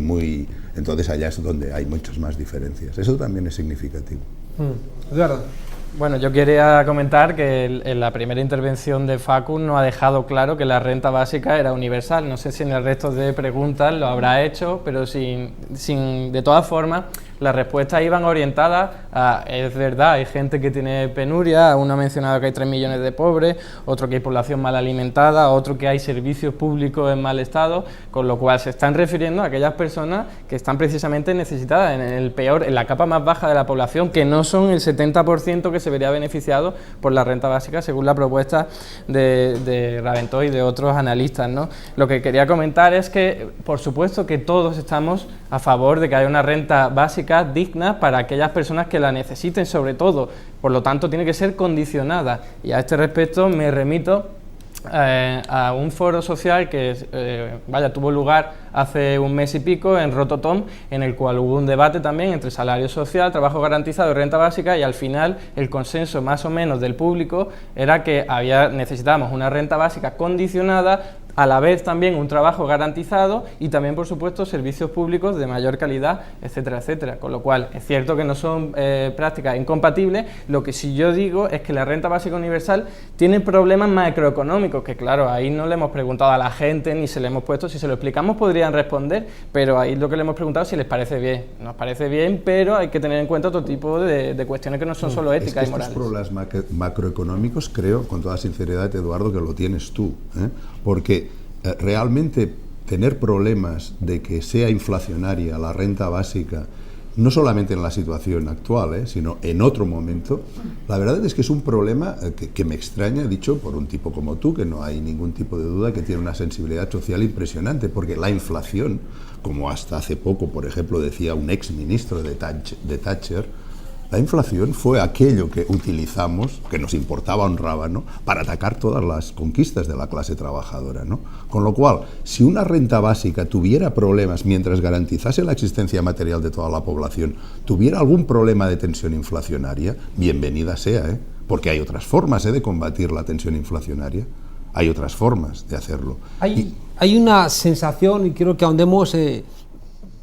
entonces allá es donde hay muchas más diferencias. Eso también es significativo. Eduardo. Bueno, yo quería comentar que en la primera intervención de Facu no ha dejado claro que la renta básica era universal. No sé si en el resto de preguntas lo habrá hecho, pero de todas formas las respuestas iban orientadas a, es verdad, hay gente que tiene penuria, uno ha mencionado que hay 3 millones de pobres, otro que hay población mal alimentada, otro que hay servicios públicos en mal estado, con lo cual se están refiriendo a aquellas personas que están precisamente necesitadas, en la capa más baja de la población, que no son el 70% que se vería beneficiado por la renta básica, según la propuesta de Raventós y de otros analistas, ¿no? Lo que quería comentar es que, por supuesto, que todos estamos a favor de que haya una renta básica digna para aquellas personas que la necesiten, sobre todo. Por lo tanto, tiene que ser condicionada. Y a este respecto me remito a un foro social que tuvo lugar hace un mes y pico en Rototom, en el cual hubo un debate también entre salario social, trabajo garantizado y renta básica, y al final el consenso más o menos del público era que necesitábamos una renta básica condicionada, a la vez también un trabajo garantizado y también, por supuesto, servicios públicos de mayor calidad, etcétera, etcétera. Con lo cual, es cierto que no son prácticas incompatibles. Lo que sí yo digo es que la renta básica universal tiene problemas macroeconómicos, que claro, ahí no le hemos preguntado a la gente ni se le hemos puesto, si se lo explicamos podrían responder, pero ahí lo que le hemos preguntado es si les parece bien. Nos parece bien, pero hay que tener en cuenta otro tipo de cuestiones que no son solo éticas y morales. Estos problemas macroeconómicos, creo, con toda sinceridad, Eduardo, que lo tienes tú, porque realmente tener problemas de que sea inflacionaria la renta básica, no solamente en la situación actual, sino en otro momento, la verdad es que es un problema que me extraña, dicho por un tipo como tú, que no hay ningún tipo de duda que tiene una sensibilidad social impresionante, porque la inflación, como hasta hace poco, por ejemplo, decía un exministro de Thatcher, la inflación fue aquello que utilizamos, que nos importaba un rábano, para atacar todas las conquistas de la clase trabajadora, ¿no? Con lo cual, si una renta básica tuviera problemas mientras garantizase la existencia material de toda la población, tuviera algún problema de tensión inflacionaria, bienvenida sea, porque hay otras formas de combatir la tensión inflacionaria. hay otras formas de hacerlo. Hay una sensación, y quiero que ahondemos,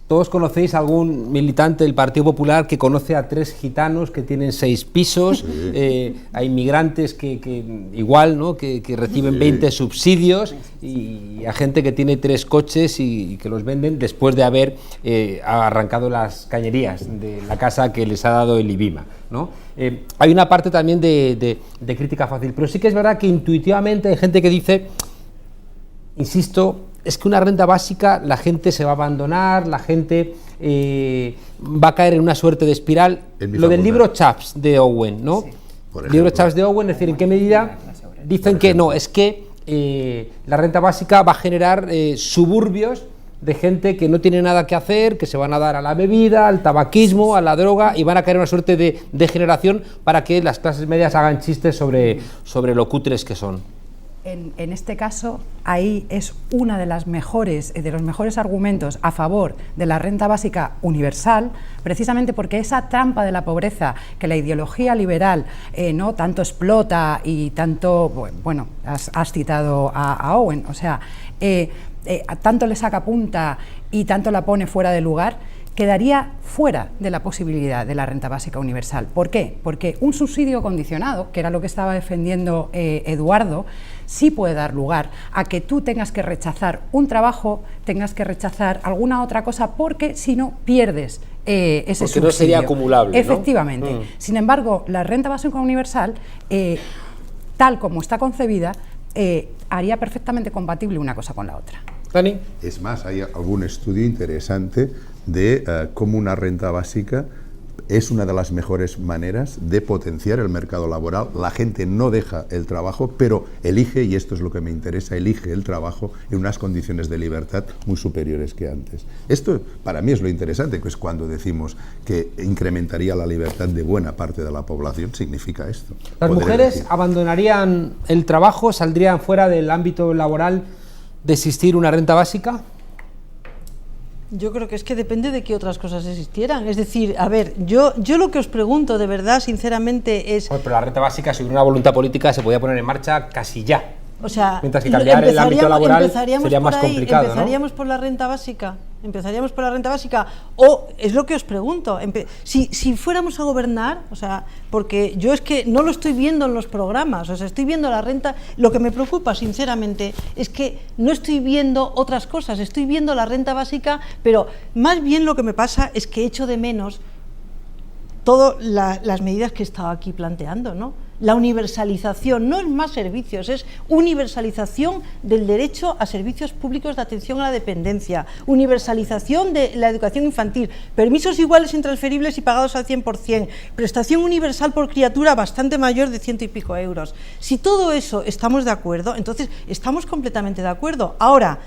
todos conocéis a algún militante del Partido Popular que conoce a 3 gitanos que tienen 6 pisos, a inmigrantes que igual, ¿no? que reciben 20 subsidios, y a gente que tiene 3 coches y que los venden después de haber arrancado las cañerías de la casa que les ha dado el IBIMA, ¿no? Hay una parte también de crítica fácil, pero sí que es verdad que intuitivamente hay gente que dice, insisto, es que una renta básica la gente se va a abandonar, la gente va a caer en una suerte de espiral. Lo del libro Chaps de Owen, ¿no? Sí. El libro Chaps de Owen, es decir, ¿en qué medida dicen que no? Es que la renta básica va a generar suburbios de gente que no tiene nada que hacer, que se van a dar a la bebida, al tabaquismo, a la droga, y van a caer en una suerte de degeneración para que las clases medias hagan chistes sobre lo cutres que son. En este caso, ahí es una de los mejores argumentos a favor de la renta básica universal, precisamente porque esa trampa de la pobreza que la ideología liberal no tanto explota y tanto, bueno, has citado a Owen, o sea, tanto le saca punta y tanto la pone fuera de lugar, quedaría fuera de la posibilidad de la renta básica universal. ¿Por qué? Porque un subsidio condicionado, que era lo que estaba defendiendo Eduardo, sí puede dar lugar a que tú tengas que rechazar un trabajo, tengas que rechazar alguna otra cosa, porque si no pierdes ese subsidio. Porque no sería acumulable, ¿no? Efectivamente. Sin embargo, la renta básica universal, tal como está concebida, haría perfectamente compatible una cosa con la otra. Dani. Es más, hay algún estudio interesante de cómo una renta básica es una de las mejores maneras de potenciar el mercado laboral. La gente no deja el trabajo, pero elige, y esto es lo que me interesa, elige el trabajo en unas condiciones de libertad muy superiores que antes. Esto para mí es lo interesante, que es cuando decimos que incrementaría la libertad de buena parte de la población, significa esto. ¿Las mujeres abandonarían el trabajo, saldrían fuera del ámbito laboral de existir una renta básica? Yo creo que es que depende de qué otras cosas existieran. Es decir, a ver, yo lo que os pregunto de verdad, sinceramente, es... Pero la renta básica, si hubiera una voluntad política, se podía poner en marcha casi ya. O sea, mientras que cambiar el ámbito laboral sería más complicado, ¿no? ¿Empezaríamos por la renta básica? ¿Empezaríamos por la renta básica? O, es lo que os pregunto, si fuéramos a gobernar, o sea, porque yo es que no lo estoy viendo en los programas, o sea, estoy viendo la renta, lo que me preocupa, sinceramente, es que no estoy viendo otras cosas, estoy viendo la renta básica, pero más bien lo que me pasa es que echo de menos todas las medidas que he estado aquí planteando, ¿no? La universalización, no es más servicios, es universalización del derecho a servicios públicos de atención a la dependencia, universalización de la educación infantil, permisos iguales, intransferibles y pagados al 100%, prestación universal por criatura bastante mayor de 100 y pico euros. Si todo eso estamos de acuerdo, entonces estamos completamente de acuerdo. Ahora,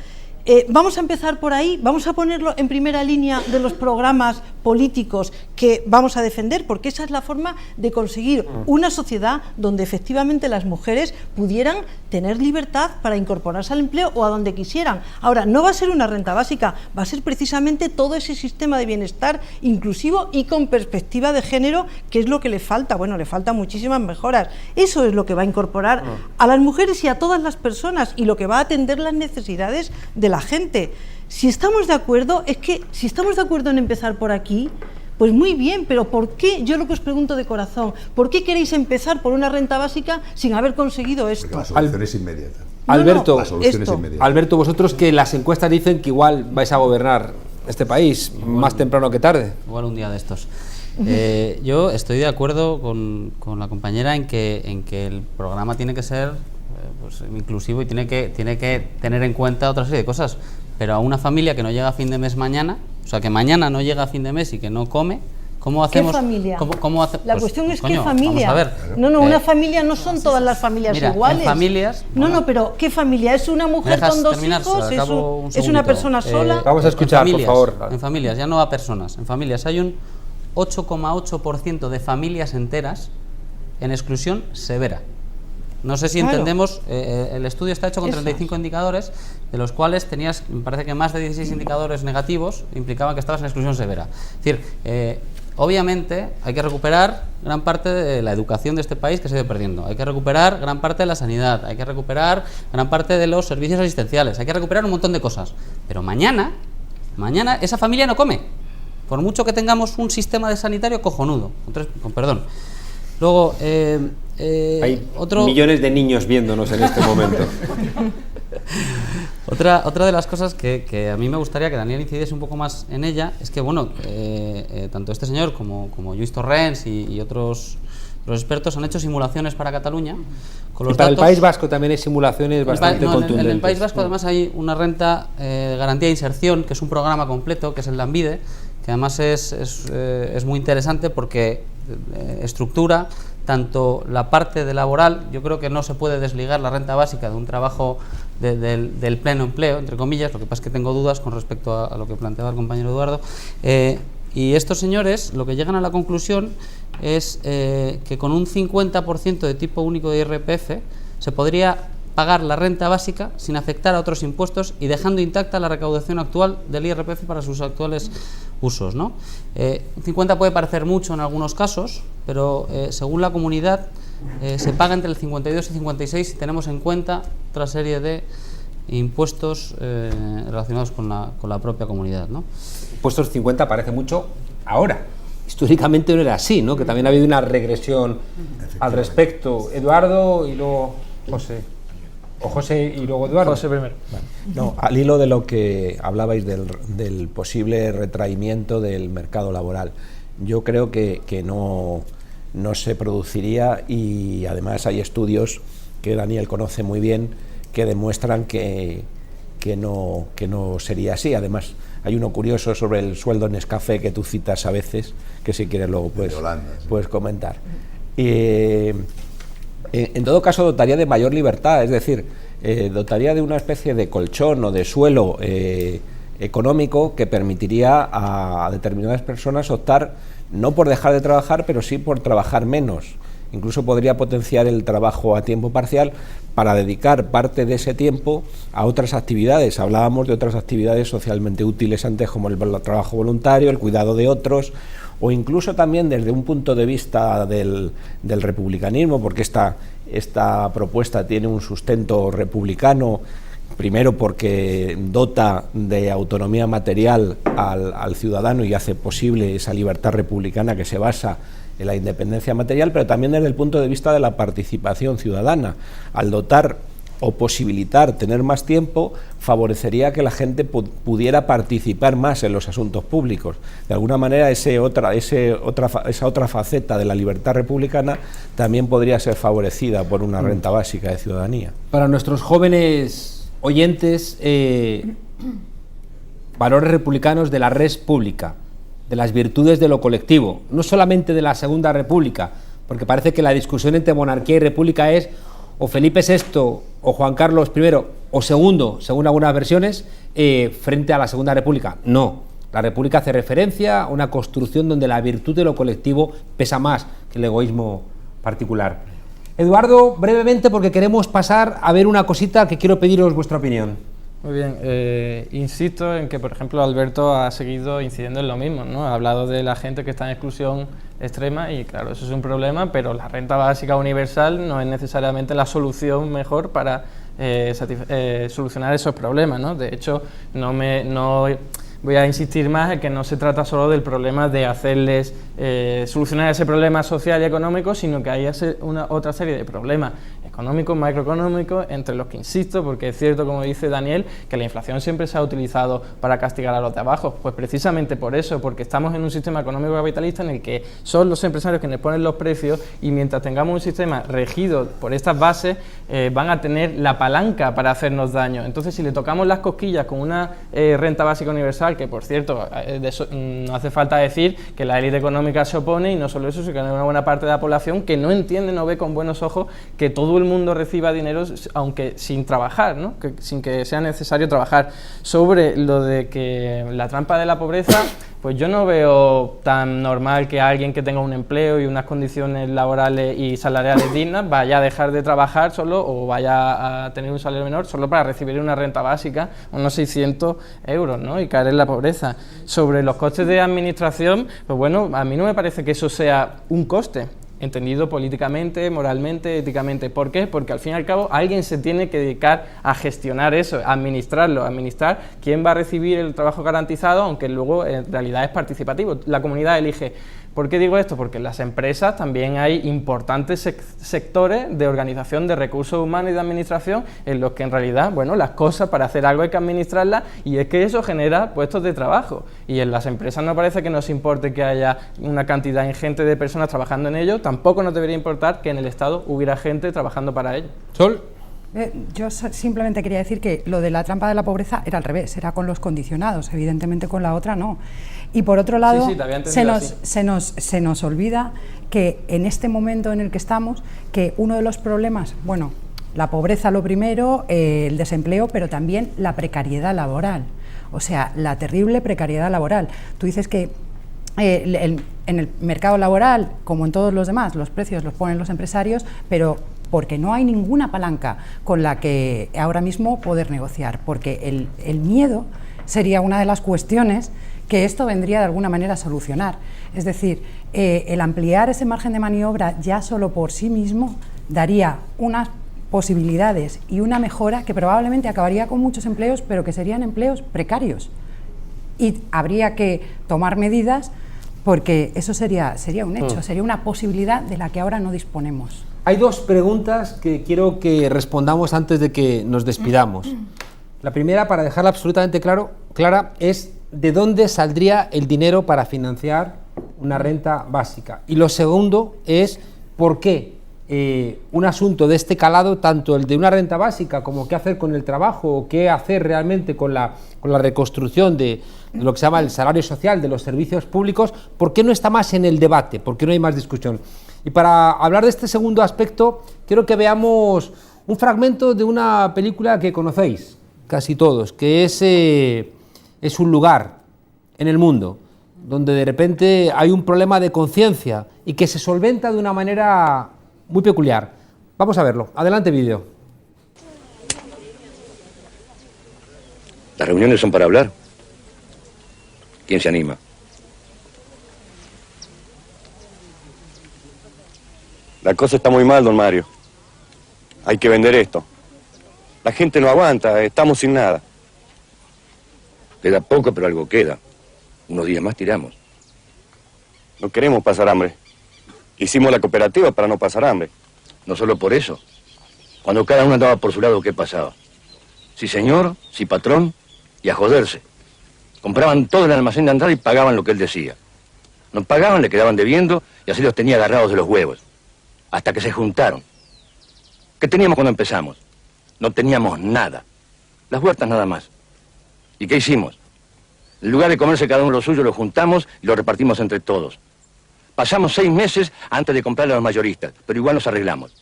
vamos a empezar por ahí, vamos a ponerlo en primera línea de los programas políticos que vamos a defender, porque esa es la forma de conseguir una sociedad donde efectivamente las mujeres pudieran tener libertad para incorporarse al empleo o a donde quisieran. Ahora, no va a ser una renta básica, va a ser precisamente todo ese sistema de bienestar inclusivo y con perspectiva de género, que es lo que le falta. Bueno, le faltan muchísimas mejoras. Eso es lo que va a incorporar a las mujeres y a todas las personas, y lo que va a atender las necesidades de la gente. Si estamos de acuerdo, es que si estamos de acuerdo en empezar por aquí, pues muy bien, pero ¿por qué? Yo lo que os pregunto de corazón, ¿por qué queréis empezar por una renta básica sin haber conseguido esto? Porque la solución es inmediata. Alberto, la solución es inmediata. Alberto, vosotros que las encuestas dicen que igual vais a gobernar este país, más temprano que tarde. Igual un día de estos. Yo estoy de acuerdo con la compañera en que el programa tiene que ser pues, inclusivo y tiene que tener en cuenta otra serie de cosas, pero a una familia que no llega a fin de mes mañana, o sea, que mañana no llega a fin de mes y que no come, ¿cómo hacemos? ¿Qué familia? La cuestión es coño, qué familia. Vamos a ver. No, una familia no son todas las familias iguales. En familias... No, pero ¿qué familia? ¿Es una mujer con dos hijos? ¿Es una persona sola? Vamos a escuchar, por favor. En familias, ya no a personas. En familias hay un 8,8% de familias enteras en exclusión severa. No sé si entendemos, el estudio está hecho con 35 indicadores, de los cuales tenías, me parece que más de 16 indicadores negativos implicaban que estabas en exclusión severa. Es decir, obviamente hay que recuperar gran parte de la educación de este país que se ha ido perdiendo, hay que recuperar gran parte de la sanidad, hay que recuperar gran parte de los servicios asistenciales, hay que recuperar un montón de cosas, pero mañana esa familia no come, por mucho que tengamos un sistema de sanitario cojonudo, con perdón. Luego, hay millones de niños viéndonos en este momento. Otra de las cosas que a mí me gustaría que Daniel incidiese un poco más en ella es que, bueno, tanto este señor como Lluís Torrens y otros los expertos han hecho simulaciones para Cataluña. Con los y para datos, el País Vasco también hay simulaciones bastante contundentes. En el País Vasco además hay una renta garantía de inserción, que es un programa completo, que es el Lanbide, que además es muy interesante porque estructura tanto la parte de laboral. Yo creo que no se puede desligar la renta básica de un trabajo del pleno empleo, entre comillas, lo que pasa es que tengo dudas con respecto a lo que planteaba el compañero Eduardo. Y estos señores lo que llegan a la conclusión es que con un 50% de tipo único de IRPF se podría pagar la renta básica sin afectar a otros impuestos y dejando intacta la recaudación actual del IRPF para sus actuales usos, ¿no? 50 puede parecer mucho en algunos casos, pero según la comunidad se paga entre el 52 y 56 si tenemos en cuenta otra serie de impuestos relacionados con la propia comunidad, ¿no? Impuestos 50 parece mucho ahora. Históricamente no era así, ¿no? Que también ha habido una regresión al respecto. Eduardo y luego José. O José y luego Eduardo. José primero. Bueno, no, al hilo de lo que hablabais del posible retraimiento del mercado laboral, yo creo que no se produciría, y además hay estudios que Daniel conoce muy bien que demuestran que no sería así. Además hay uno curioso sobre el sueldo en Nescafé que tú citas a veces, que si quieres luego puedes comentar. En todo caso dotaría de mayor libertad, es decir, dotaría de una especie de colchón o de suelo económico que permitiría a determinadas personas optar no por dejar de trabajar, pero sí por trabajar menos. Incluso podría potenciar el trabajo a tiempo parcial para dedicar parte de ese tiempo a otras actividades. Hablábamos de otras actividades socialmente útiles antes, como el trabajo voluntario, el cuidado de otros, o incluso también desde un punto de vista del republicanismo, porque esta propuesta tiene un sustento republicano, primero porque dota de autonomía material al ciudadano y hace posible esa libertad republicana que se basa en la independencia material, pero también desde el punto de vista de la participación ciudadana. Al dotar o posibilitar tener más tiempo, favorecería que la gente pudiera participar más en los asuntos públicos. De alguna manera, esa otra faceta de la libertad republicana también podría ser favorecida por una renta básica de ciudadanía. Para nuestros jóvenes oyentes, valores republicanos de la res pública, de las virtudes de lo colectivo, no solamente de la Segunda República, porque parece que la discusión entre monarquía y república es o Felipe VI o Juan Carlos I o segundo, según algunas versiones, frente a la Segunda República. No, la República hace referencia a una construcción donde la virtud de lo colectivo pesa más que el egoísmo particular. Eduardo, brevemente, porque queremos pasar a ver una cosita que quiero pediros vuestra opinión. Muy bien, insisto en que, por ejemplo, Alberto ha seguido incidiendo en lo mismo, ¿no? Ha hablado de la gente que está en exclusión extrema y, claro, eso es un problema, pero la renta básica universal no es necesariamente la solución mejor para solucionar esos problemas, ¿no? De hecho, no voy a insistir más en que no se trata solo del problema de hacerles solucionar ese problema social y económico, sino que hay otra serie de problemas económicos, macroeconómicos, entre los que insisto, porque es cierto, como dice Daniel, que la inflación siempre se ha utilizado para castigar a los de abajo. Pues precisamente por eso, porque estamos en un sistema económico capitalista en el que son los empresarios quienes ponen los precios, y mientras tengamos un sistema regido por estas bases, van a tener la palanca para hacernos daño. Entonces, si le tocamos las cosquillas con una renta básica universal, que por cierto, no hace falta decir que la élite económica se opone, y no solo eso, sino que hay una buena parte de la población que no entiende, no ve con buenos ojos que todo el mundo reciba dinero, aunque sin trabajar, ¿no? Sin que sea necesario trabajar. Sobre lo de que la trampa de la pobreza, pues yo no veo tan normal que alguien que tenga un empleo y unas condiciones laborales y salariales dignas vaya a dejar de trabajar solo o vaya a tener un salario menor solo para recibir una renta básica, unos 600 euros, ¿no? Y caer en la pobreza. Sobre los costes de administración, pues bueno, a mí no me parece que eso sea un coste, entendido políticamente, moralmente, éticamente. ¿Por qué? Porque al fin y al cabo alguien se tiene que dedicar a gestionar eso, a administrarlo, a administrar quién va a recibir el trabajo garantizado, aunque luego en realidad es participativo. La comunidad elige. ¿Por qué digo esto? Porque en las empresas también hay importantes sectores de organización de recursos humanos y de administración en los que en realidad, bueno, las cosas para hacer algo hay que administrarlas y es que eso genera puestos de trabajo. Y en las empresas no parece que nos importe que haya una cantidad ingente de personas trabajando en ello, tampoco nos debería importar que en el Estado hubiera gente trabajando para ello. Sol. Yo simplemente quería decir que lo de la trampa de la pobreza era al revés, era con los condicionados, evidentemente con la otra no. Y por otro lado, se nos olvida que en este momento en el que estamos, que uno de los problemas, bueno, la pobreza lo primero, el desempleo, pero también la precariedad laboral, o sea, la terrible precariedad laboral. Tú dices que en el mercado laboral, como en todos los demás, los precios los ponen los empresarios, pero porque no hay ninguna palanca con la que ahora mismo poder negociar, porque el miedo sería una de las cuestiones que esto vendría de alguna manera a solucionar. Es decir, el ampliar ese margen de maniobra ya solo por sí mismo daría unas posibilidades y una mejora que probablemente acabaría con muchos empleos, pero que serían empleos precarios. Y habría que tomar medidas porque eso sería un hecho, sería una posibilidad de la que ahora no disponemos. Hay dos preguntas que quiero que respondamos antes de que nos despidamos. La primera, para dejarla absolutamente clara, es ¿de dónde saldría el dinero para financiar una renta básica? Y lo segundo es ¿por qué un asunto de este calado, tanto el de una renta básica como qué hacer con el trabajo o qué hacer realmente con la reconstrucción de lo que se llama el salario social de los servicios públicos, ¿por qué no está más en el debate? ¿Por qué no hay más discusión? Y para hablar de este segundo aspecto, quiero que veamos un fragmento de una película que conocéis casi todos, que es Un lugar en el mundo, donde de repente hay un problema de conciencia y que se solventa de una manera muy peculiar. Vamos a verlo. Adelante, vídeo. Las reuniones son para hablar. ¿Quién se anima? La cosa está muy mal, don Mario. Hay que vender esto. La gente no aguanta, estamos sin nada. Queda poco, pero algo queda. Unos días más tiramos. No queremos pasar hambre. Hicimos la cooperativa para no pasar hambre. No solo por eso. Cuando cada uno andaba por su lado, ¿qué pasaba? Sí señor, sí patrón, y a joderse. Compraban todo en el almacén de Andrade y pagaban lo que él decía. No pagaban, le quedaban debiendo y así los tenía agarrados de los huevos. Hasta que se juntaron. ¿Qué teníamos cuando empezamos? No teníamos nada. Las huertas nada más. ¿Y qué hicimos? En lugar de comerse cada uno lo suyo, lo juntamos y lo repartimos entre todos. Pasamos 6 meses antes de comprarle a los mayoristas, pero igual nos arreglamos.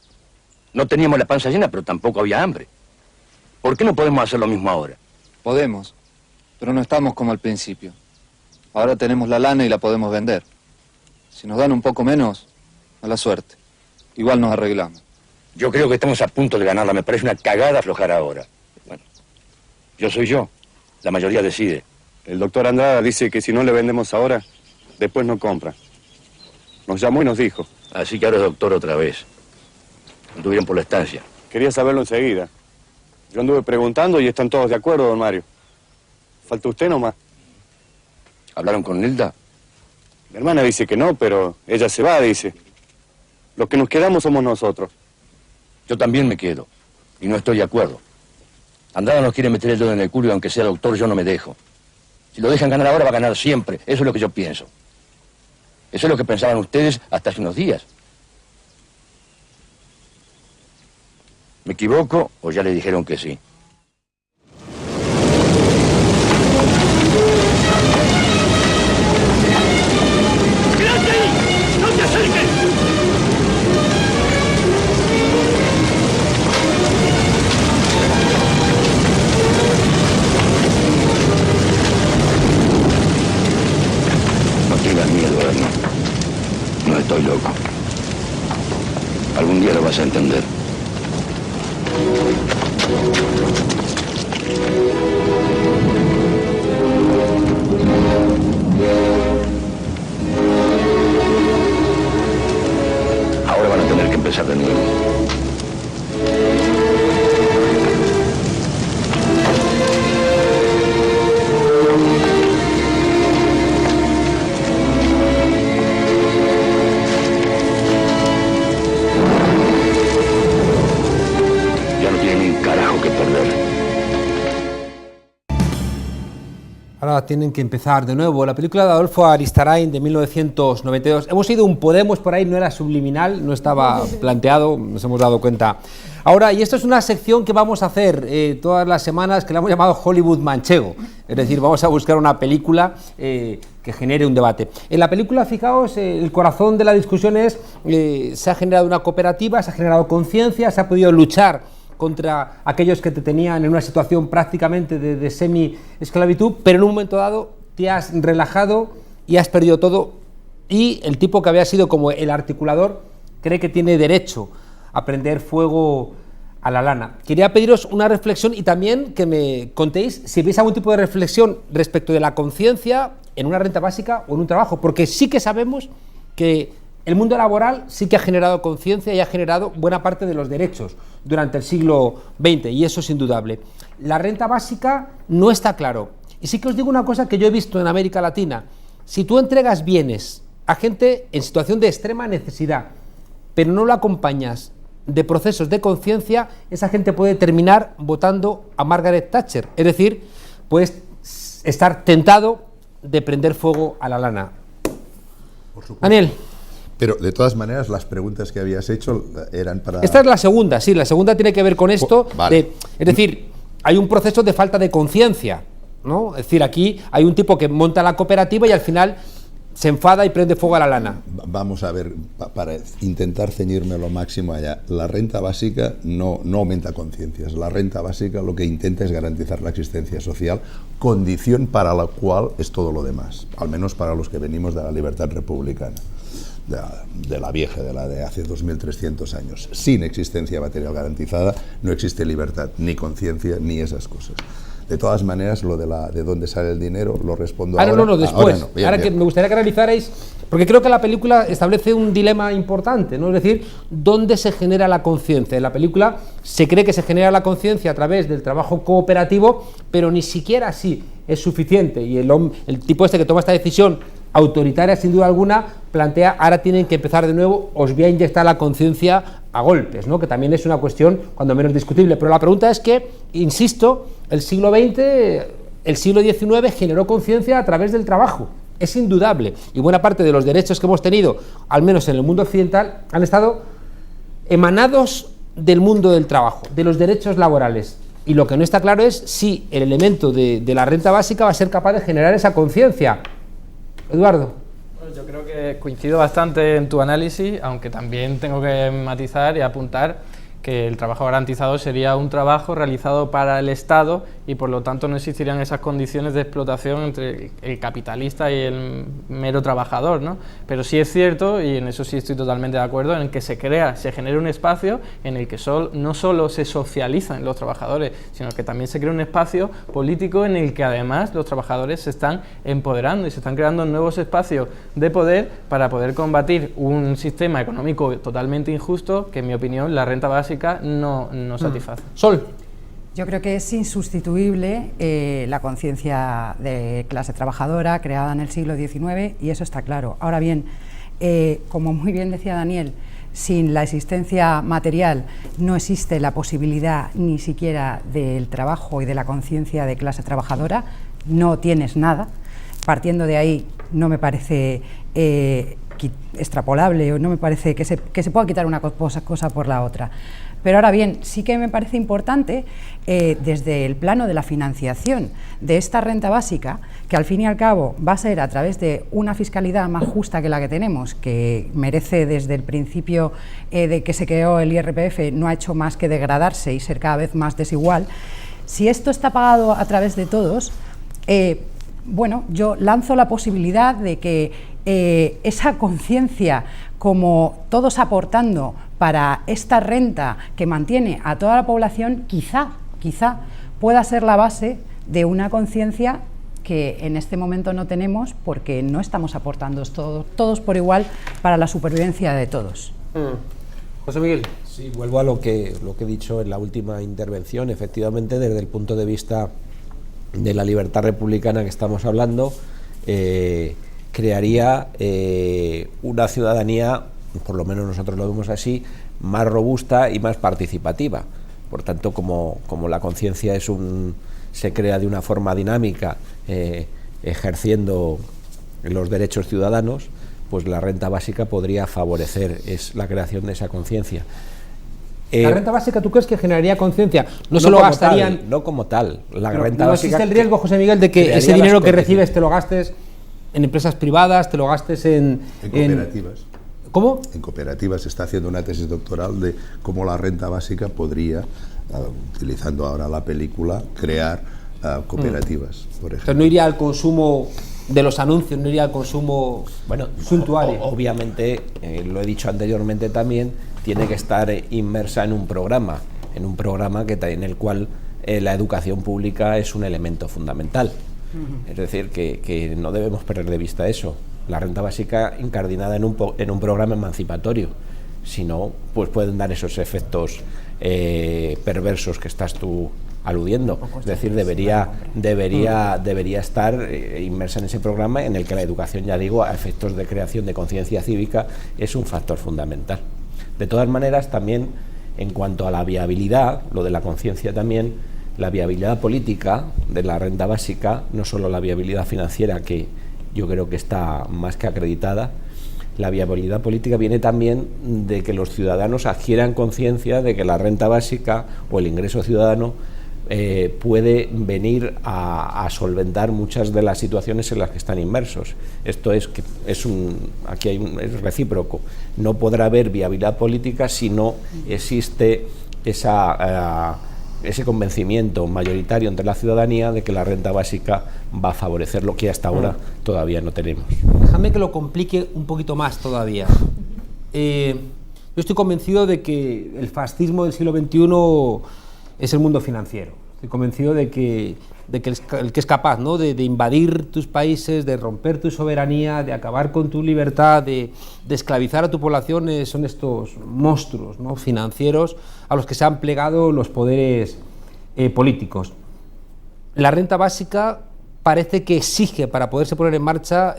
No teníamos la panza llena, pero tampoco había hambre. ¿Por qué no podemos hacer lo mismo ahora? Podemos, pero no estamos como al principio. Ahora tenemos la lana y la podemos vender. Si nos dan un poco menos, mala suerte. Igual nos arreglamos. Yo creo que estamos a punto de ganarla. Me parece una cagada aflojar ahora. Bueno, yo soy yo. La mayoría decide. El doctor Andrada dice que si no le vendemos ahora, después no compra. Nos llamó y nos dijo. Así que ahora es doctor otra vez. Anduvieron por la estancia. Quería saberlo enseguida. Yo anduve preguntando y están todos de acuerdo, don Mario. Falta usted nomás. ¿Hablaron con Nilda? Mi hermana dice que no, pero ella se va, dice. Los que nos quedamos somos nosotros. Yo también me quedo. Y no estoy de acuerdo. Andrada nos quiere meter el dedo en el culo y aunque sea doctor, yo no me dejo. Si lo dejan ganar ahora, va a ganar siempre. Eso es lo que yo pienso. Eso es lo que pensaban ustedes hasta hace unos días. ¿Me equivoco o ya le dijeron que sí? ¡Quédate ahí! ¡No te acerques! Joder, no estoy loco. Algún día lo vas a entender. Ahora van a tener que empezar de nuevo. Ya no tienen un carajo que perder. Ahora tienen que empezar de nuevo. La película de Adolfo Aristarain de 1992. Hemos ido un Podemos por ahí, no era subliminal, no estaba planteado, nos hemos dado cuenta. Ahora, y esto es una sección que vamos a hacer todas las semanas, que la hemos llamado Hollywood Manchego. Es decir, vamos a buscar una película que genere un debate. En la película, fijaos, el corazón de la discusión es, se ha generado una cooperativa, se ha generado conciencia, se ha podido luchar contra aquellos que te tenían en una situación prácticamente de semi-esclavitud, pero en un momento dado te has relajado y has perdido todo, y el tipo que había sido como el articulador cree que tiene derecho a prender fuego a la lana. Quería pediros una reflexión y también que me contéis si veis algún tipo de reflexión respecto de la conciencia en una renta básica o en un trabajo, porque sí que sabemos que el mundo laboral sí que ha generado conciencia y ha generado buena parte de los derechos durante el siglo XX, y eso es indudable. La renta básica no está claro. Y sí que os digo una cosa que yo he visto en América Latina. Si tú entregas bienes a gente en situación de extrema necesidad, pero no lo acompañas de procesos de conciencia, esa gente puede terminar votando a Margaret Thatcher. Es decir, puedes estar tentado de prender fuego a la lana. Por supuesto. Daniel. Pero, de todas maneras, las preguntas que habías hecho eran para... Esta es la segunda, sí, la segunda tiene que ver con esto. Vale. Es decir, hay un proceso de falta de conciencia, ¿no? Es decir, aquí hay un tipo que monta la cooperativa y al final se enfada y prende fuego a la lana. Vamos a ver, para intentar ceñirme lo máximo allá, la renta básica no aumenta conciencias. La renta básica lo que intenta es garantizar la existencia social, condición para la cual es todo lo demás, al menos para los que venimos de la libertad republicana. De la vieja, de la de hace 2300 años. Sin existencia material garantizada no existe libertad, ni conciencia, ni esas cosas. De todas maneras, lo de dónde sale el dinero lo respondo ahora. No, después. Ahora no. Bien. Que me gustaría que analizarais, porque creo que la película establece un dilema importante, ¿no? Es decir, ¿dónde se genera la conciencia? En la película se cree que se genera la conciencia a través del trabajo cooperativo, pero ni siquiera así es suficiente, y el tipo este que toma esta decisión autoritaria sin duda alguna plantea, ahora tienen que empezar de nuevo, os voy a inyectar la conciencia a golpes, ¿no? Que también es una cuestión cuando menos discutible, pero la pregunta es que, insisto, el siglo XX, el siglo XIX generó conciencia a través del trabajo, es indudable, y buena parte de los derechos que hemos tenido, al menos en el mundo occidental, han estado emanados del mundo del trabajo, de los derechos laborales. Y lo que no está claro es si el elemento de la renta básica va a ser capaz de generar esa conciencia. Eduardo. Bueno, yo creo que coincido bastante en tu análisis, aunque también tengo que matizar y apuntar que el trabajo garantizado sería un trabajo realizado para el Estado y por lo tanto no existirían esas condiciones de explotación entre el capitalista y el mero trabajador, ¿no? Pero sí es cierto, y en eso sí estoy totalmente de acuerdo, en que se genera un espacio en el que no solo se socializan los trabajadores, sino que también se crea un espacio político en el que además los trabajadores se están empoderando y se están creando nuevos espacios de poder para poder combatir un sistema económico totalmente injusto que en mi opinión la renta básica no satisface. Sol. Yo creo que es insustituible la conciencia de clase trabajadora creada en el siglo XIX y eso está claro. Ahora bien, como muy bien decía Daniel, sin la existencia material no existe la posibilidad ni siquiera del trabajo y de la conciencia de clase trabajadora, no tienes nada. Partiendo de ahí no me parece extrapolable o no me parece que se pueda quitar una cosa por la otra. Pero ahora bien, sí que me parece importante desde el plano de la financiación de esta renta básica, que al fin y al cabo va a ser a través de una fiscalidad más justa que la que tenemos, que merece desde el principio de que se creó el IRPF, no ha hecho más que degradarse y ser cada vez más desigual. Si esto está pagado a través de todos, bueno, yo lanzo la posibilidad de que esa conciencia, como todos aportando para esta renta que mantiene a toda la población, quizá pueda ser la base de una conciencia que en este momento no tenemos porque no estamos aportando todos por igual para la supervivencia de todos. José Miguel. Sí, vuelvo a lo que he dicho en la última intervención. Efectivamente, desde el punto de vista de la libertad republicana que estamos hablando, crearía una ciudadanía, por lo menos nosotros lo vemos así, más robusta y más participativa. Por tanto, como la conciencia se crea de una forma dinámica, ejerciendo los derechos ciudadanos, pues la renta básica podría favorecer la creación de esa conciencia. ¿La renta básica tú crees que generaría conciencia? No se lo gastarían. No como tal. La Pero renta ¿no básica existe el riesgo, José Miguel, de que ese dinero que recibes te lo gastes en empresas privadas, te lo gastes en cooperativas? ¿Cómo? En cooperativas. Se está haciendo una tesis doctoral de cómo la renta básica podría, utilizando ahora la película, crear cooperativas, por ejemplo. Entonces no iría al consumo de los anuncios, no iría al consumo suntuario. Obviamente, lo he dicho anteriormente también, tiene que estar inmersa en un programa en el cual la educación pública es un elemento fundamental. Es decir, que no debemos perder de vista eso. La renta básica incardinada en un programa emancipatorio. Si no, pues pueden dar esos efectos perversos que estás tú aludiendo. Es decir, debería estar inmersa en ese programa en el que la educación, ya digo, a efectos de creación de conciencia cívica, es un factor fundamental. De todas maneras, también en cuanto a la viabilidad, lo de la conciencia también, la viabilidad política de la renta básica, no solo la viabilidad financiera, que yo creo que está más que acreditada, la viabilidad política viene también de que los ciudadanos adquieran conciencia de que la renta básica o el ingreso ciudadano puede venir a solventar muchas de las situaciones en las que están inmersos. Esto es que es recíproco. No podrá haber viabilidad política si no existe ese convencimiento mayoritario entre la ciudadanía de que la renta básica va a favorecer lo que hasta ahora todavía no tenemos. Déjame que lo complique un poquito más todavía. Yo estoy convencido de que el fascismo del siglo XXI es el mundo financiero. Estoy convencido de que el que es capaz, ¿no?, de invadir tus países, de romper tu soberanía, de acabar con tu libertad, de esclavizar a tu población, son estos monstruos, ¿no?, financieros a los que se han plegado los poderes políticos. La renta básica parece que exige, para poderse poner en marcha,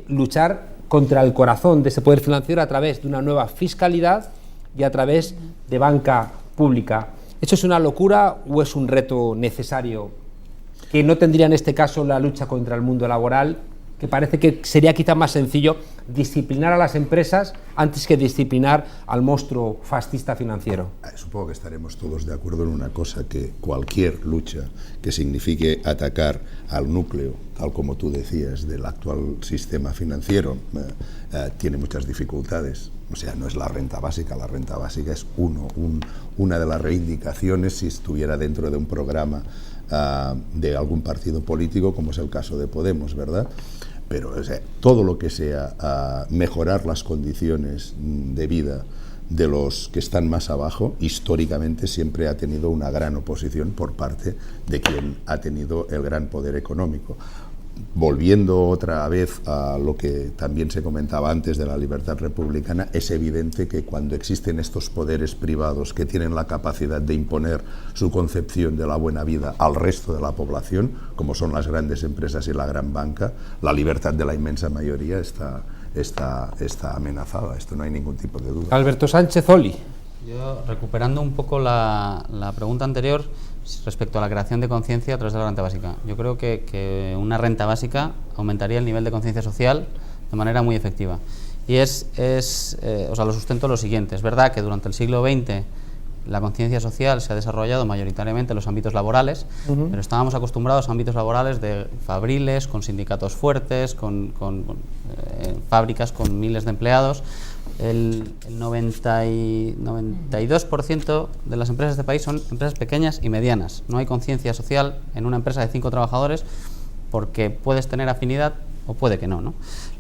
luchar contra el corazón de ese poder financiero a través de una nueva fiscalidad y a través de banca pública. ¿Esto es una locura o es un reto necesario que no tendría en este caso la lucha contra el mundo laboral, que parece que sería quizá más sencillo disciplinar a las empresas antes que disciplinar al monstruo fascista financiero? Supongo que estaremos todos de acuerdo en una cosa, que cualquier lucha que signifique atacar al núcleo, tal como tú decías, del actual sistema financiero, tiene muchas dificultades. O sea, no es la renta básica es una de las reivindicaciones si estuviera dentro de un programa de algún partido político, como es el caso de Podemos, ¿verdad? Pero o sea, todo lo que sea mejorar las condiciones de vida de los que están más abajo, históricamente siempre ha tenido una gran oposición por parte de quien ha tenido el gran poder económico. Volviendo otra vez a lo que también se comentaba antes de la libertad republicana, es evidente que cuando existen estos poderes privados que tienen la capacidad de imponer su concepción de la buena vida al resto de la población, como son las grandes empresas y la gran banca, la libertad de la inmensa mayoría está amenazada. Esto no hay ningún tipo de duda. Alberto Sánchez Oli. Yo, recuperando un poco la pregunta anterior respecto a la creación de conciencia a través de la renta básica, yo creo que una renta básica aumentaría el nivel de conciencia social de manera muy efectiva. Y lo sustento lo siguiente: es verdad que durante el siglo XX la conciencia social se ha desarrollado mayoritariamente en los ámbitos laborales, pero estábamos acostumbrados a ámbitos laborales fabriles, con sindicatos fuertes, con fábricas con miles de empleados. El 92% de las empresas de este país son empresas pequeñas y medianas. No hay conciencia social en una empresa de 5 trabajadores porque puedes tener afinidad o puede que no, ¿no?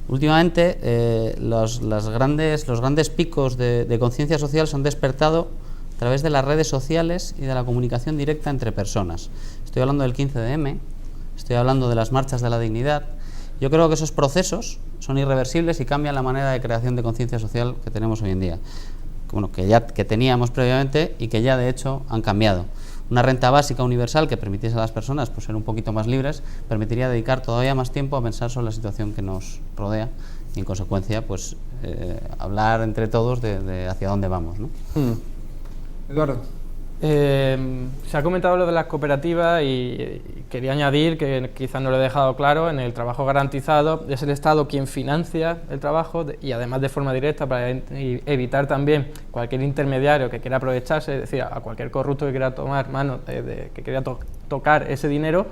Últimamente los grandes picos de conciencia social se han despertado a través de las redes sociales y de la comunicación directa entre personas. Estoy hablando del 15M, estoy hablando de las marchas de la dignidad. Yo creo que esos procesos son irreversibles y cambian la manera de creación de conciencia social que tenemos hoy en día. Bueno, que teníamos previamente y que ya de hecho han cambiado. Una renta básica universal que permitiese a las personas pues, ser un poquito más libres, permitiría dedicar todavía más tiempo a pensar sobre la situación que nos rodea y en consecuencia pues, hablar entre todos de hacia dónde vamos, ¿no? Eduardo. Se ha comentado lo de las cooperativas y quería añadir, que quizás no lo he dejado claro, en el trabajo garantizado es el Estado quien financia el trabajo y además de forma directa para evitar también cualquier intermediario que quiera aprovecharse, es decir, a cualquier corrupto que quiera tomar mano, que quiera tocar ese dinero,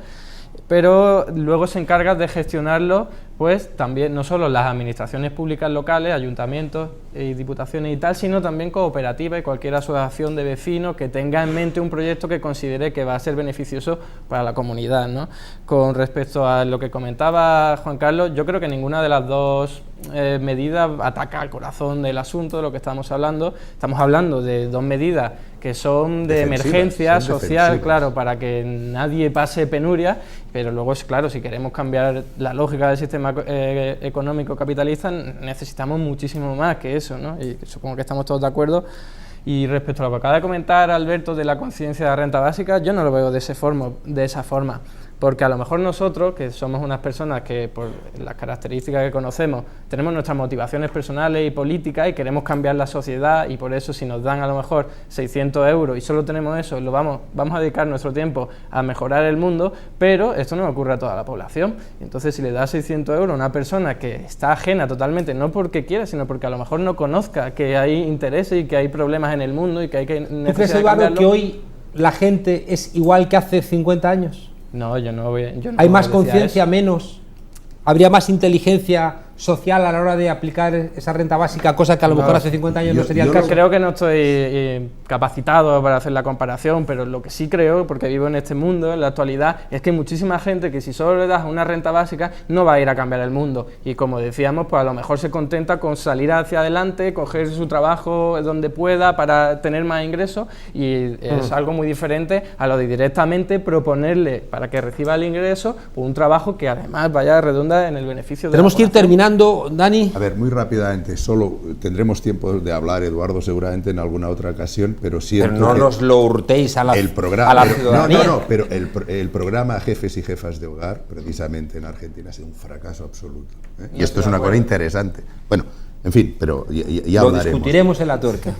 pero luego se encarga de gestionarlo pues también no solo las administraciones públicas locales, ayuntamientos y diputaciones y tal, sino también cooperativas y cualquier asociación de vecinos que tenga en mente un proyecto que considere que va a ser beneficioso para la comunidad, ¿no? Con respecto a lo que comentaba Juan Carlos, yo creo que ninguna de las dos medidas ataca al corazón del asunto de lo que estamos hablando. Estamos hablando de dos medidas que son de emergencia social, claro, para que nadie pase penuria, pero luego, claro, si queremos cambiar la lógica del sistema económico capitalista, necesitamos muchísimo más que eso, ¿no? Y supongo que estamos todos de acuerdo. Y respecto a lo que acaba de comentar Alberto de la conciencia de la renta básica, yo no lo veo de esa forma, porque a lo mejor nosotros, que somos unas personas que por las características que conocemos, tenemos nuestras motivaciones personales y políticas y queremos cambiar la sociedad, y por eso si nos dan a lo mejor 600 euros y solo tenemos eso, vamos a dedicar nuestro tiempo a mejorar el mundo, pero esto no ocurre a toda la población. Entonces, si le das 600 euros a una persona que está ajena totalmente, no porque quiera, sino porque a lo mejor no conozca que hay intereses y que hay problemas en el mundo y que hay que necesitar. ¿Tú crees, Eduardo, que hoy la gente es igual que hace 50 años? No, yo no voy. ¿Hay más conciencia, menos? ¿Habría más inteligencia social a la hora de aplicar esa renta básica, cosa que a lo mejor hace 50 años no sería el caso? Creo que no estoy capacitado para hacer la comparación, pero lo que sí creo, porque vivo en este mundo en la actualidad, es que hay muchísima gente que si solo le das una renta básica no va a ir a cambiar el mundo, y como decíamos, pues a lo mejor se contenta con salir hacia adelante, coger su trabajo donde pueda para tener más ingresos, y es algo muy diferente a lo de directamente proponerle para que reciba el ingreso un trabajo que además vaya a redundar en el beneficio de Tenemos que ir terminando, Dani. A ver, muy rápidamente, solo tendremos tiempo de hablar, Eduardo, seguramente en alguna otra ocasión, pero siento no nos lo hurtéis a la ciudadanía. No, pero el programa Jefes y Jefas de Hogar, precisamente en Argentina, ha sido un fracaso absoluto, ¿eh? Y esto es una cosa interesante. Bueno, en fin, pero ya lo hablaremos. Discutiremos en la tuerca.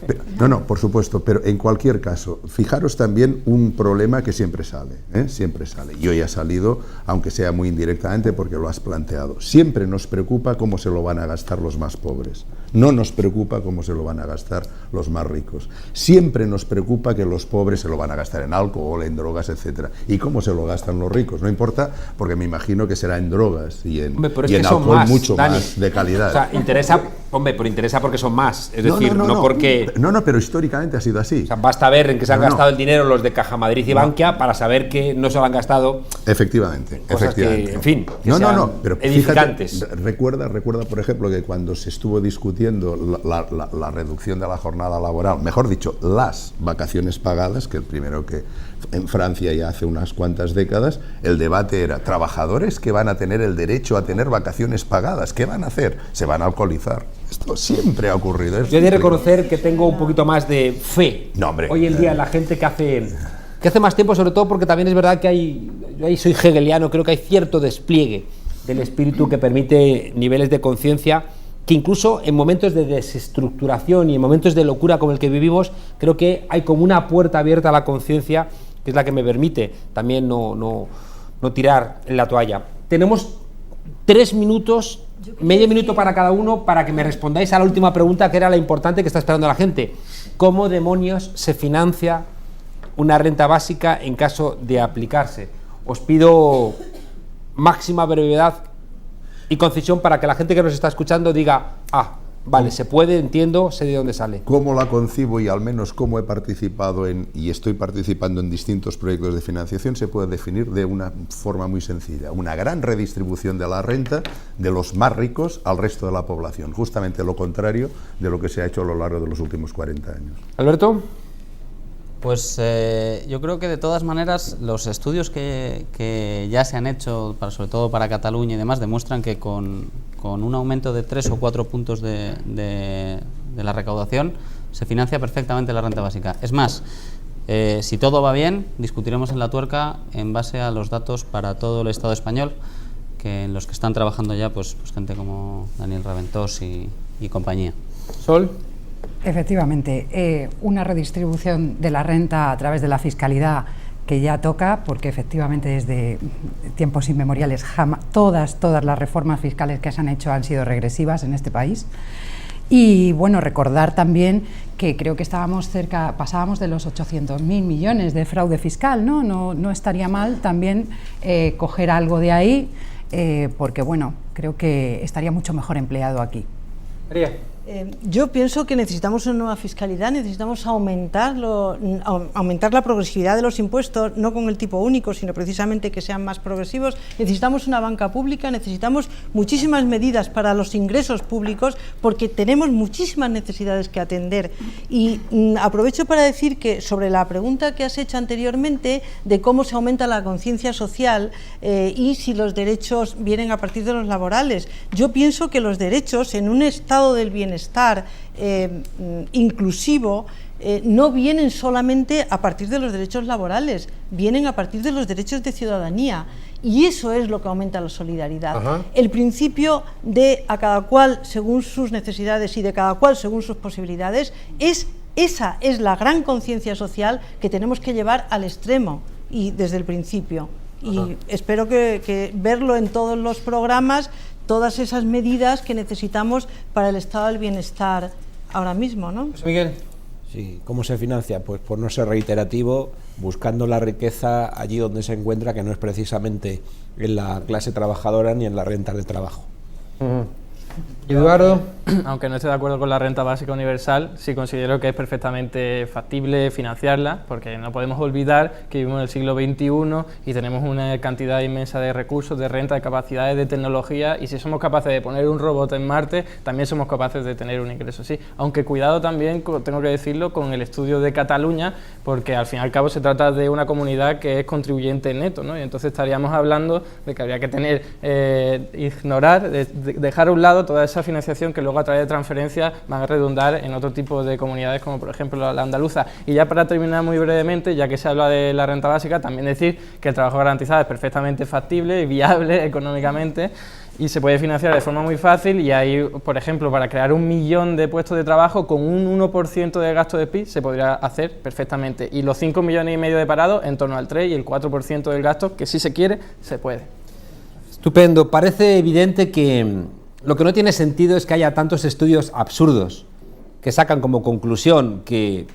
No, por supuesto, pero en cualquier caso, fijaros también un problema que siempre sale, siempre sale. Y hoy ha salido, aunque sea muy indirectamente, porque lo has planteado. Siempre nos preocupa cómo se lo van a gastar los más pobres. No nos preocupa cómo se lo van a gastar los más ricos. Siempre nos preocupa que los pobres se lo van a gastar en alcohol, en drogas, etcétera. ¿Y cómo se lo gastan los ricos? No importa, porque me imagino que será en drogas y en alcohol mucho más de calidad. O sea, interesa porque son más. Es decir, no porque... No, pero históricamente ha sido así. O sea, basta ver en qué se han gastado el dinero los de Caja Madrid y Bankia para saber que no se lo han gastado. Efectivamente. Que, en fin, pero edificantes. Fíjate, recuerda, por ejemplo, que cuando se estuvo discutiendo la reducción de la jornada laboral, mejor dicho, las vacaciones pagadas, que el primero que en Francia ya hace unas cuantas décadas, el debate era trabajadores que van a tener el derecho a tener vacaciones pagadas, ¿qué van a hacer? Se van a alcoholizar. Esto siempre ha ocurrido. Yo he de reconocer que tengo un poquito más de fe hoy en día la gente que hace más tiempo, sobre todo porque también es verdad que yo ahí soy hegeliano, creo que hay cierto despliegue del espíritu que permite niveles de conciencia que incluso en momentos de desestructuración y en momentos de locura como el que vivimos, creo que hay como una puerta abierta a la conciencia, que es la que me permite también no tirar en la toalla. Tenemos 3 minutos, medio minuto para cada uno, para que me respondáis a la última pregunta, que era la importante que está esperando la gente. ¿Cómo demonios se financia una renta básica en caso de aplicarse? Os pido máxima brevedad y concisión para que la gente que nos está escuchando diga vale, se puede, entiendo, sé de dónde sale. ¿Cómo la concibo y al menos cómo he participado y estoy participando en distintos proyectos de financiación? Se puede definir de una forma muy sencilla: una gran redistribución de la renta de los más ricos al resto de la población, justamente lo contrario de lo que se ha hecho a lo largo de los últimos 40 años. Alberto. Pues yo creo que de todas maneras los estudios que ya se han hecho, sobre todo para Cataluña y demás, demuestran que con un aumento de 3 o 4 puntos de la recaudación se financia perfectamente la renta básica. Es más, si todo va bien, discutiremos en la tuerca en base a los datos para todo el Estado español, que en los que están trabajando ya pues gente como Daniel Raventós y compañía. Sol. Efectivamente, una redistribución de la renta a través de la fiscalidad que ya toca, porque efectivamente desde tiempos inmemoriales todas las reformas fiscales que se han hecho han sido regresivas en este país. Y bueno, recordar también que creo que pasábamos de los 800.000 millones de fraude fiscal, ¿no? No estaría mal también coger algo de ahí, porque bueno, creo que estaría mucho mejor empleado aquí. María. Yo pienso que necesitamos una nueva fiscalidad, necesitamos aumentar la progresividad de los impuestos, no con el tipo único, sino precisamente que sean más progresivos. Necesitamos una banca pública, necesitamos muchísimas medidas para los ingresos públicos, porque tenemos muchísimas necesidades que atender. Y aprovecho para decir que sobre la pregunta que has hecho anteriormente de cómo se aumenta la conciencia social y si los derechos vienen a partir de los laborales, yo pienso que los derechos en un estado del bienestar inclusivo no vienen solamente a partir de los derechos laborales, vienen a partir de los derechos de ciudadanía, y eso es lo que aumenta la solidaridad. Ajá. El principio de a cada cual según sus necesidades y de cada cual según sus posibilidades, esa es la gran conciencia social que tenemos que llevar al extremo y desde el principio. Y ajá, espero que verlo en todos los programas, todas esas medidas que necesitamos para el estado del bienestar ahora mismo, ¿no? Miguel. Sí, ¿cómo se financia? Pues por no ser reiterativo, buscando la riqueza allí donde se encuentra, que no es precisamente en la clase trabajadora ni en las rentas de trabajo. Eduardo. Aunque no esté de acuerdo con la renta básica universal, sí considero que es perfectamente factible financiarla, porque no podemos olvidar que vivimos en el siglo XXI y tenemos una cantidad inmensa de recursos, de renta, de capacidades, de tecnología, y si somos capaces de poner un robot en Marte, también somos capaces de tener un ingreso así. Aunque cuidado también, tengo que decirlo, con el estudio de Cataluña, porque al fin y al cabo se trata de una comunidad que es contribuyente neto, ¿no? Y entonces estaríamos hablando de que habría que dejar a un lado toda esa financiación que luego a través de transferencias van a redundar en otro tipo de comunidades como por ejemplo la andaluza. Y ya para terminar muy brevemente, ya que se habla de la renta básica, también decir que el trabajo garantizado es perfectamente factible y viable económicamente y se puede financiar de forma muy fácil, y ahí, por ejemplo, para crear 1 millón de puestos de trabajo con un 1% de gasto de PIB se podría hacer perfectamente, y los 5,5 millones de parados en torno al 3 y el 4% del gasto, que si se quiere, se puede. Estupendo. Parece evidente que lo que no tiene sentido es que haya tantos estudios absurdos que sacan como conclusión que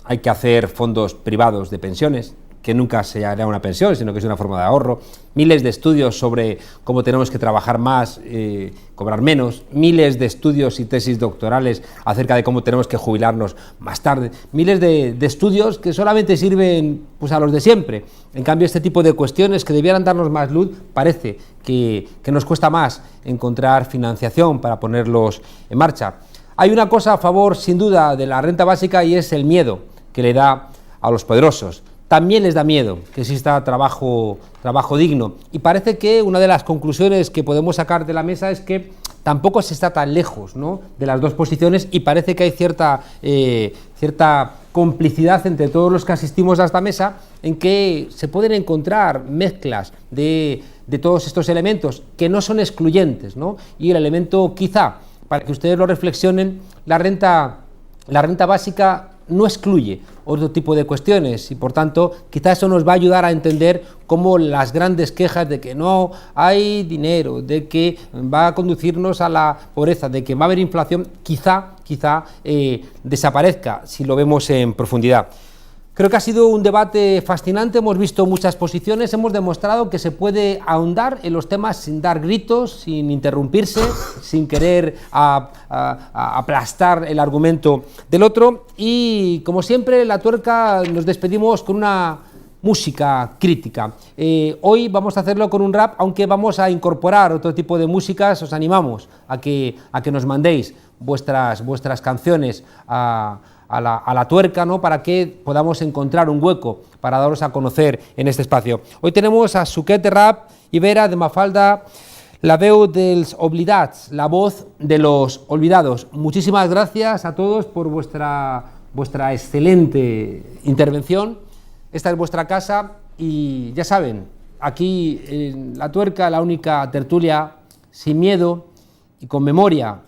hay que hacer fondos privados de pensiones, que nunca se hará una pensión, sino que es una forma de ahorro, miles de estudios sobre cómo tenemos que trabajar más, cobrar menos, miles de estudios y tesis doctorales acerca de cómo tenemos que jubilarnos más tarde, miles de estudios que solamente sirven pues, a los de siempre. En cambio, este tipo de cuestiones que debieran darnos más luz, parece que nos cuesta más encontrar financiación para ponerlos en marcha. Hay una cosa a favor, sin duda, de la renta básica, y es el miedo que le da a los poderosos. También les da miedo que exista trabajo digno, y parece que una de las conclusiones que podemos sacar de la mesa es que tampoco se está tan lejos, ¿no?, de las dos posiciones, y parece que hay cierta complicidad entre todos los que asistimos a esta mesa, en que se pueden encontrar mezclas de todos estos elementos que no son excluyentes, ¿no? Y el elemento, quizá, para que ustedes lo reflexionen, la renta básica no excluye otro tipo de cuestiones, y por tanto quizá eso nos va a ayudar a entender cómo las grandes quejas de que no hay dinero, de que va a conducirnos a la pobreza, de que va a haber inflación, quizá desaparezca si lo vemos en profundidad. Creo que ha sido un debate fascinante, hemos visto muchas posiciones, hemos demostrado que se puede ahondar en los temas sin dar gritos, sin interrumpirse, sin querer aplastar el argumento del otro. Y como siempre, La Tuerca nos despedimos con una música crítica. Hoy vamos a hacerlo con un rap, aunque vamos a incorporar otro tipo de músicas. Os animamos a que nos mandéis vuestras canciones a la Tuerca, ¿no?, para que podamos encontrar un hueco para daros a conocer en este espacio. Hoy tenemos a Suquet de Rap y Vera de Mafalda, la veu dels oblidats, la voz de los olvidados. Muchísimas gracias a todos por vuestra excelente intervención. Esta es vuestra casa y ya saben, aquí en La Tuerca, la única tertulia sin miedo y con memoria.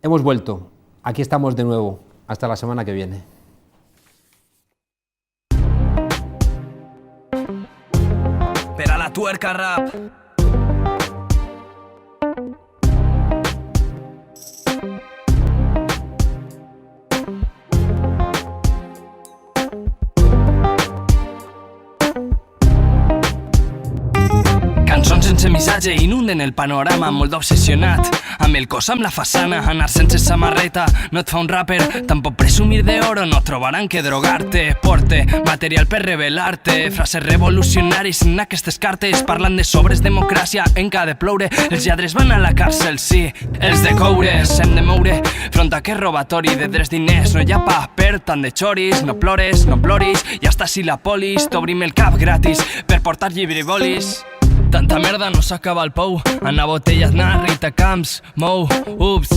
Hemos vuelto, aquí estamos de nuevo. Hasta la semana que viene. Per a La Tuerca Rap. Cançons sense missatge inunden el panorama, molt obsessionat amb el cos, amb la façana. Anar sense samarreta no et fa un rapper, tampoc presumir d'oro no trobaran que drogar-te. Porte material per revelar-te, frases revolucionaris en aquestes cartes, parlant de sobres democràcia en què ha de ploure. Els lladres van a la càrcel, sí, els de coures hem de moure front a aquest robatori de drets diners. No hi ha pa per tant de xoris, no plores, no ploris, i hasta si la polis t'obrim el cap gratis per portar llibre i bolis. Tanta merda no s'acaba el pou, anar a botelles, anar Rita Camps, Mou, ups.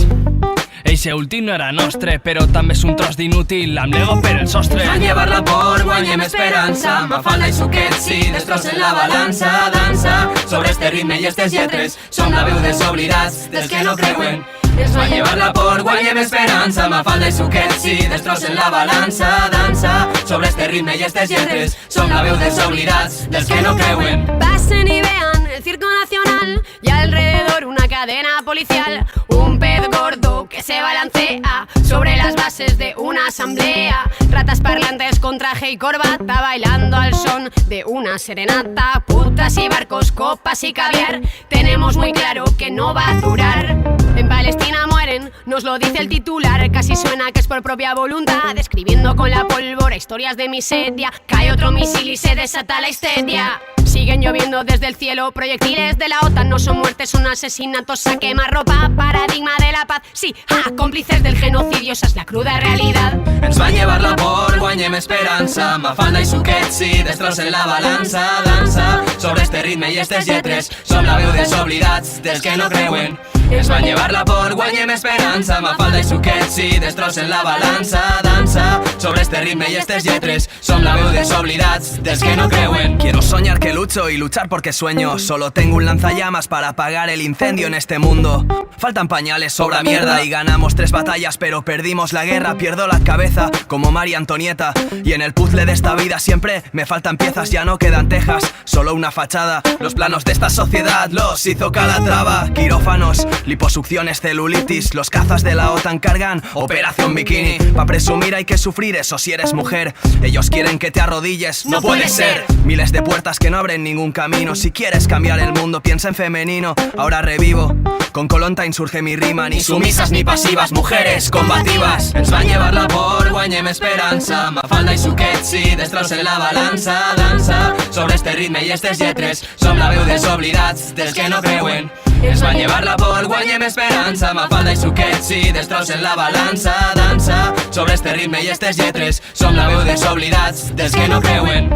Eixe últim no era nostre, però també és un tros d'inútil, amb l'ego per el sostre. Van llevar-la por, guanyem esperança, Mafalda i Suquet, sí, destrossen la balança, dansa sobre este ritme i estes lletres, som la veu dels oblidats, dels que no creuen. Ens va llevar la por, guanyem esperança, Mafalda i Suquet, sí, destrossen la balança, dansa sobre este ritme i estes lletres, som la veu dels oblidats, dels que no creuen. Pasen y vean el circo nacional y alrededor una cadena policial, un pez gordo que se balancea sobre las bases de una asamblea, ratas parlantes con traje y corbata bailando al son de una serenata, putas y barcos, copas y caviar, tenemos muy claro que no va a durar. En Palestina mueren, nos lo dice el titular, casi suena que es por propia voluntad, escribiendo con la pólvora historias de miseria, cae otro misil y se desata la histeria. Siguen lloviendo desde el cielo proyectiles de la OTAN, no son muertes, son asesinatos a quemarropa, paradigma de la paz, sí, cómplices del genocidio, esa es la cruda realidad. Ens van llevar-la por, guanyem esperança, Mafalda i Suquet, sí, destrossen la balança, dansa sobre este ritme i estes lletres, som la veu dels oblidats, dels que no creuen. Ens van llevar-la por, guanyem esperança, Mafalda i Suquet, sí, destrossen la balança, dansa sobre este ritme i estes lletres, som la veu dels oblidats, dels que no creuen. Quiero soñar que lucho y luchar porque sueño, solo tengo un lanzallamas para apagar el incendio en este mundo. Faltan pañales, sobra mierda y ganamos 3 batallas pero perdimos la guerra, pierdo la cabeza como María Antonieta, y en el puzzle de esta vida siempre me faltan piezas, ya no quedan tejas, solo una fachada. Los planos de esta sociedad los hizo Calatrava, quirófanos, liposucciones, celulitis, los cazas de la OTAN cargan Operación Bikini. Pa' presumir hay que sufrir, eso si eres mujer, ellos quieren que te arrodilles, no puede ser. Miles de puertas que no abren ningún camino, si quieres cambiar el mundo piensa en femenino. Ahora revivo, con Colonta insurge mi rima, ni sumisas ni pasivas, mujeres combativas. Ens van llevar-la por, guanyem esperança, Mafalda i Suquet, sí, destrossen la balança, dansa sobre este ritme i estes lletres, som la veu dels oblidats, dels que no creuen. Ens van llevar-la por, guanyem esperança, Mafalda i Suquet, sí, destrossen la balança, dansa sobre este ritme i estes lletres, som la veu dels oblidats, dels que no creuen.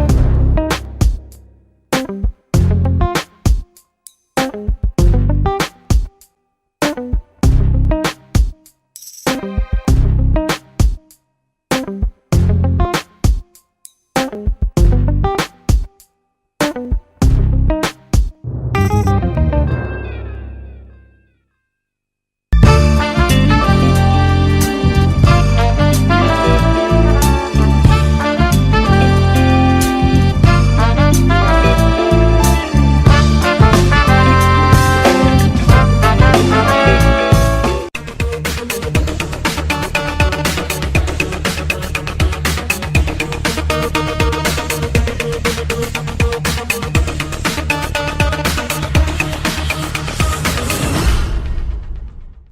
Thank you.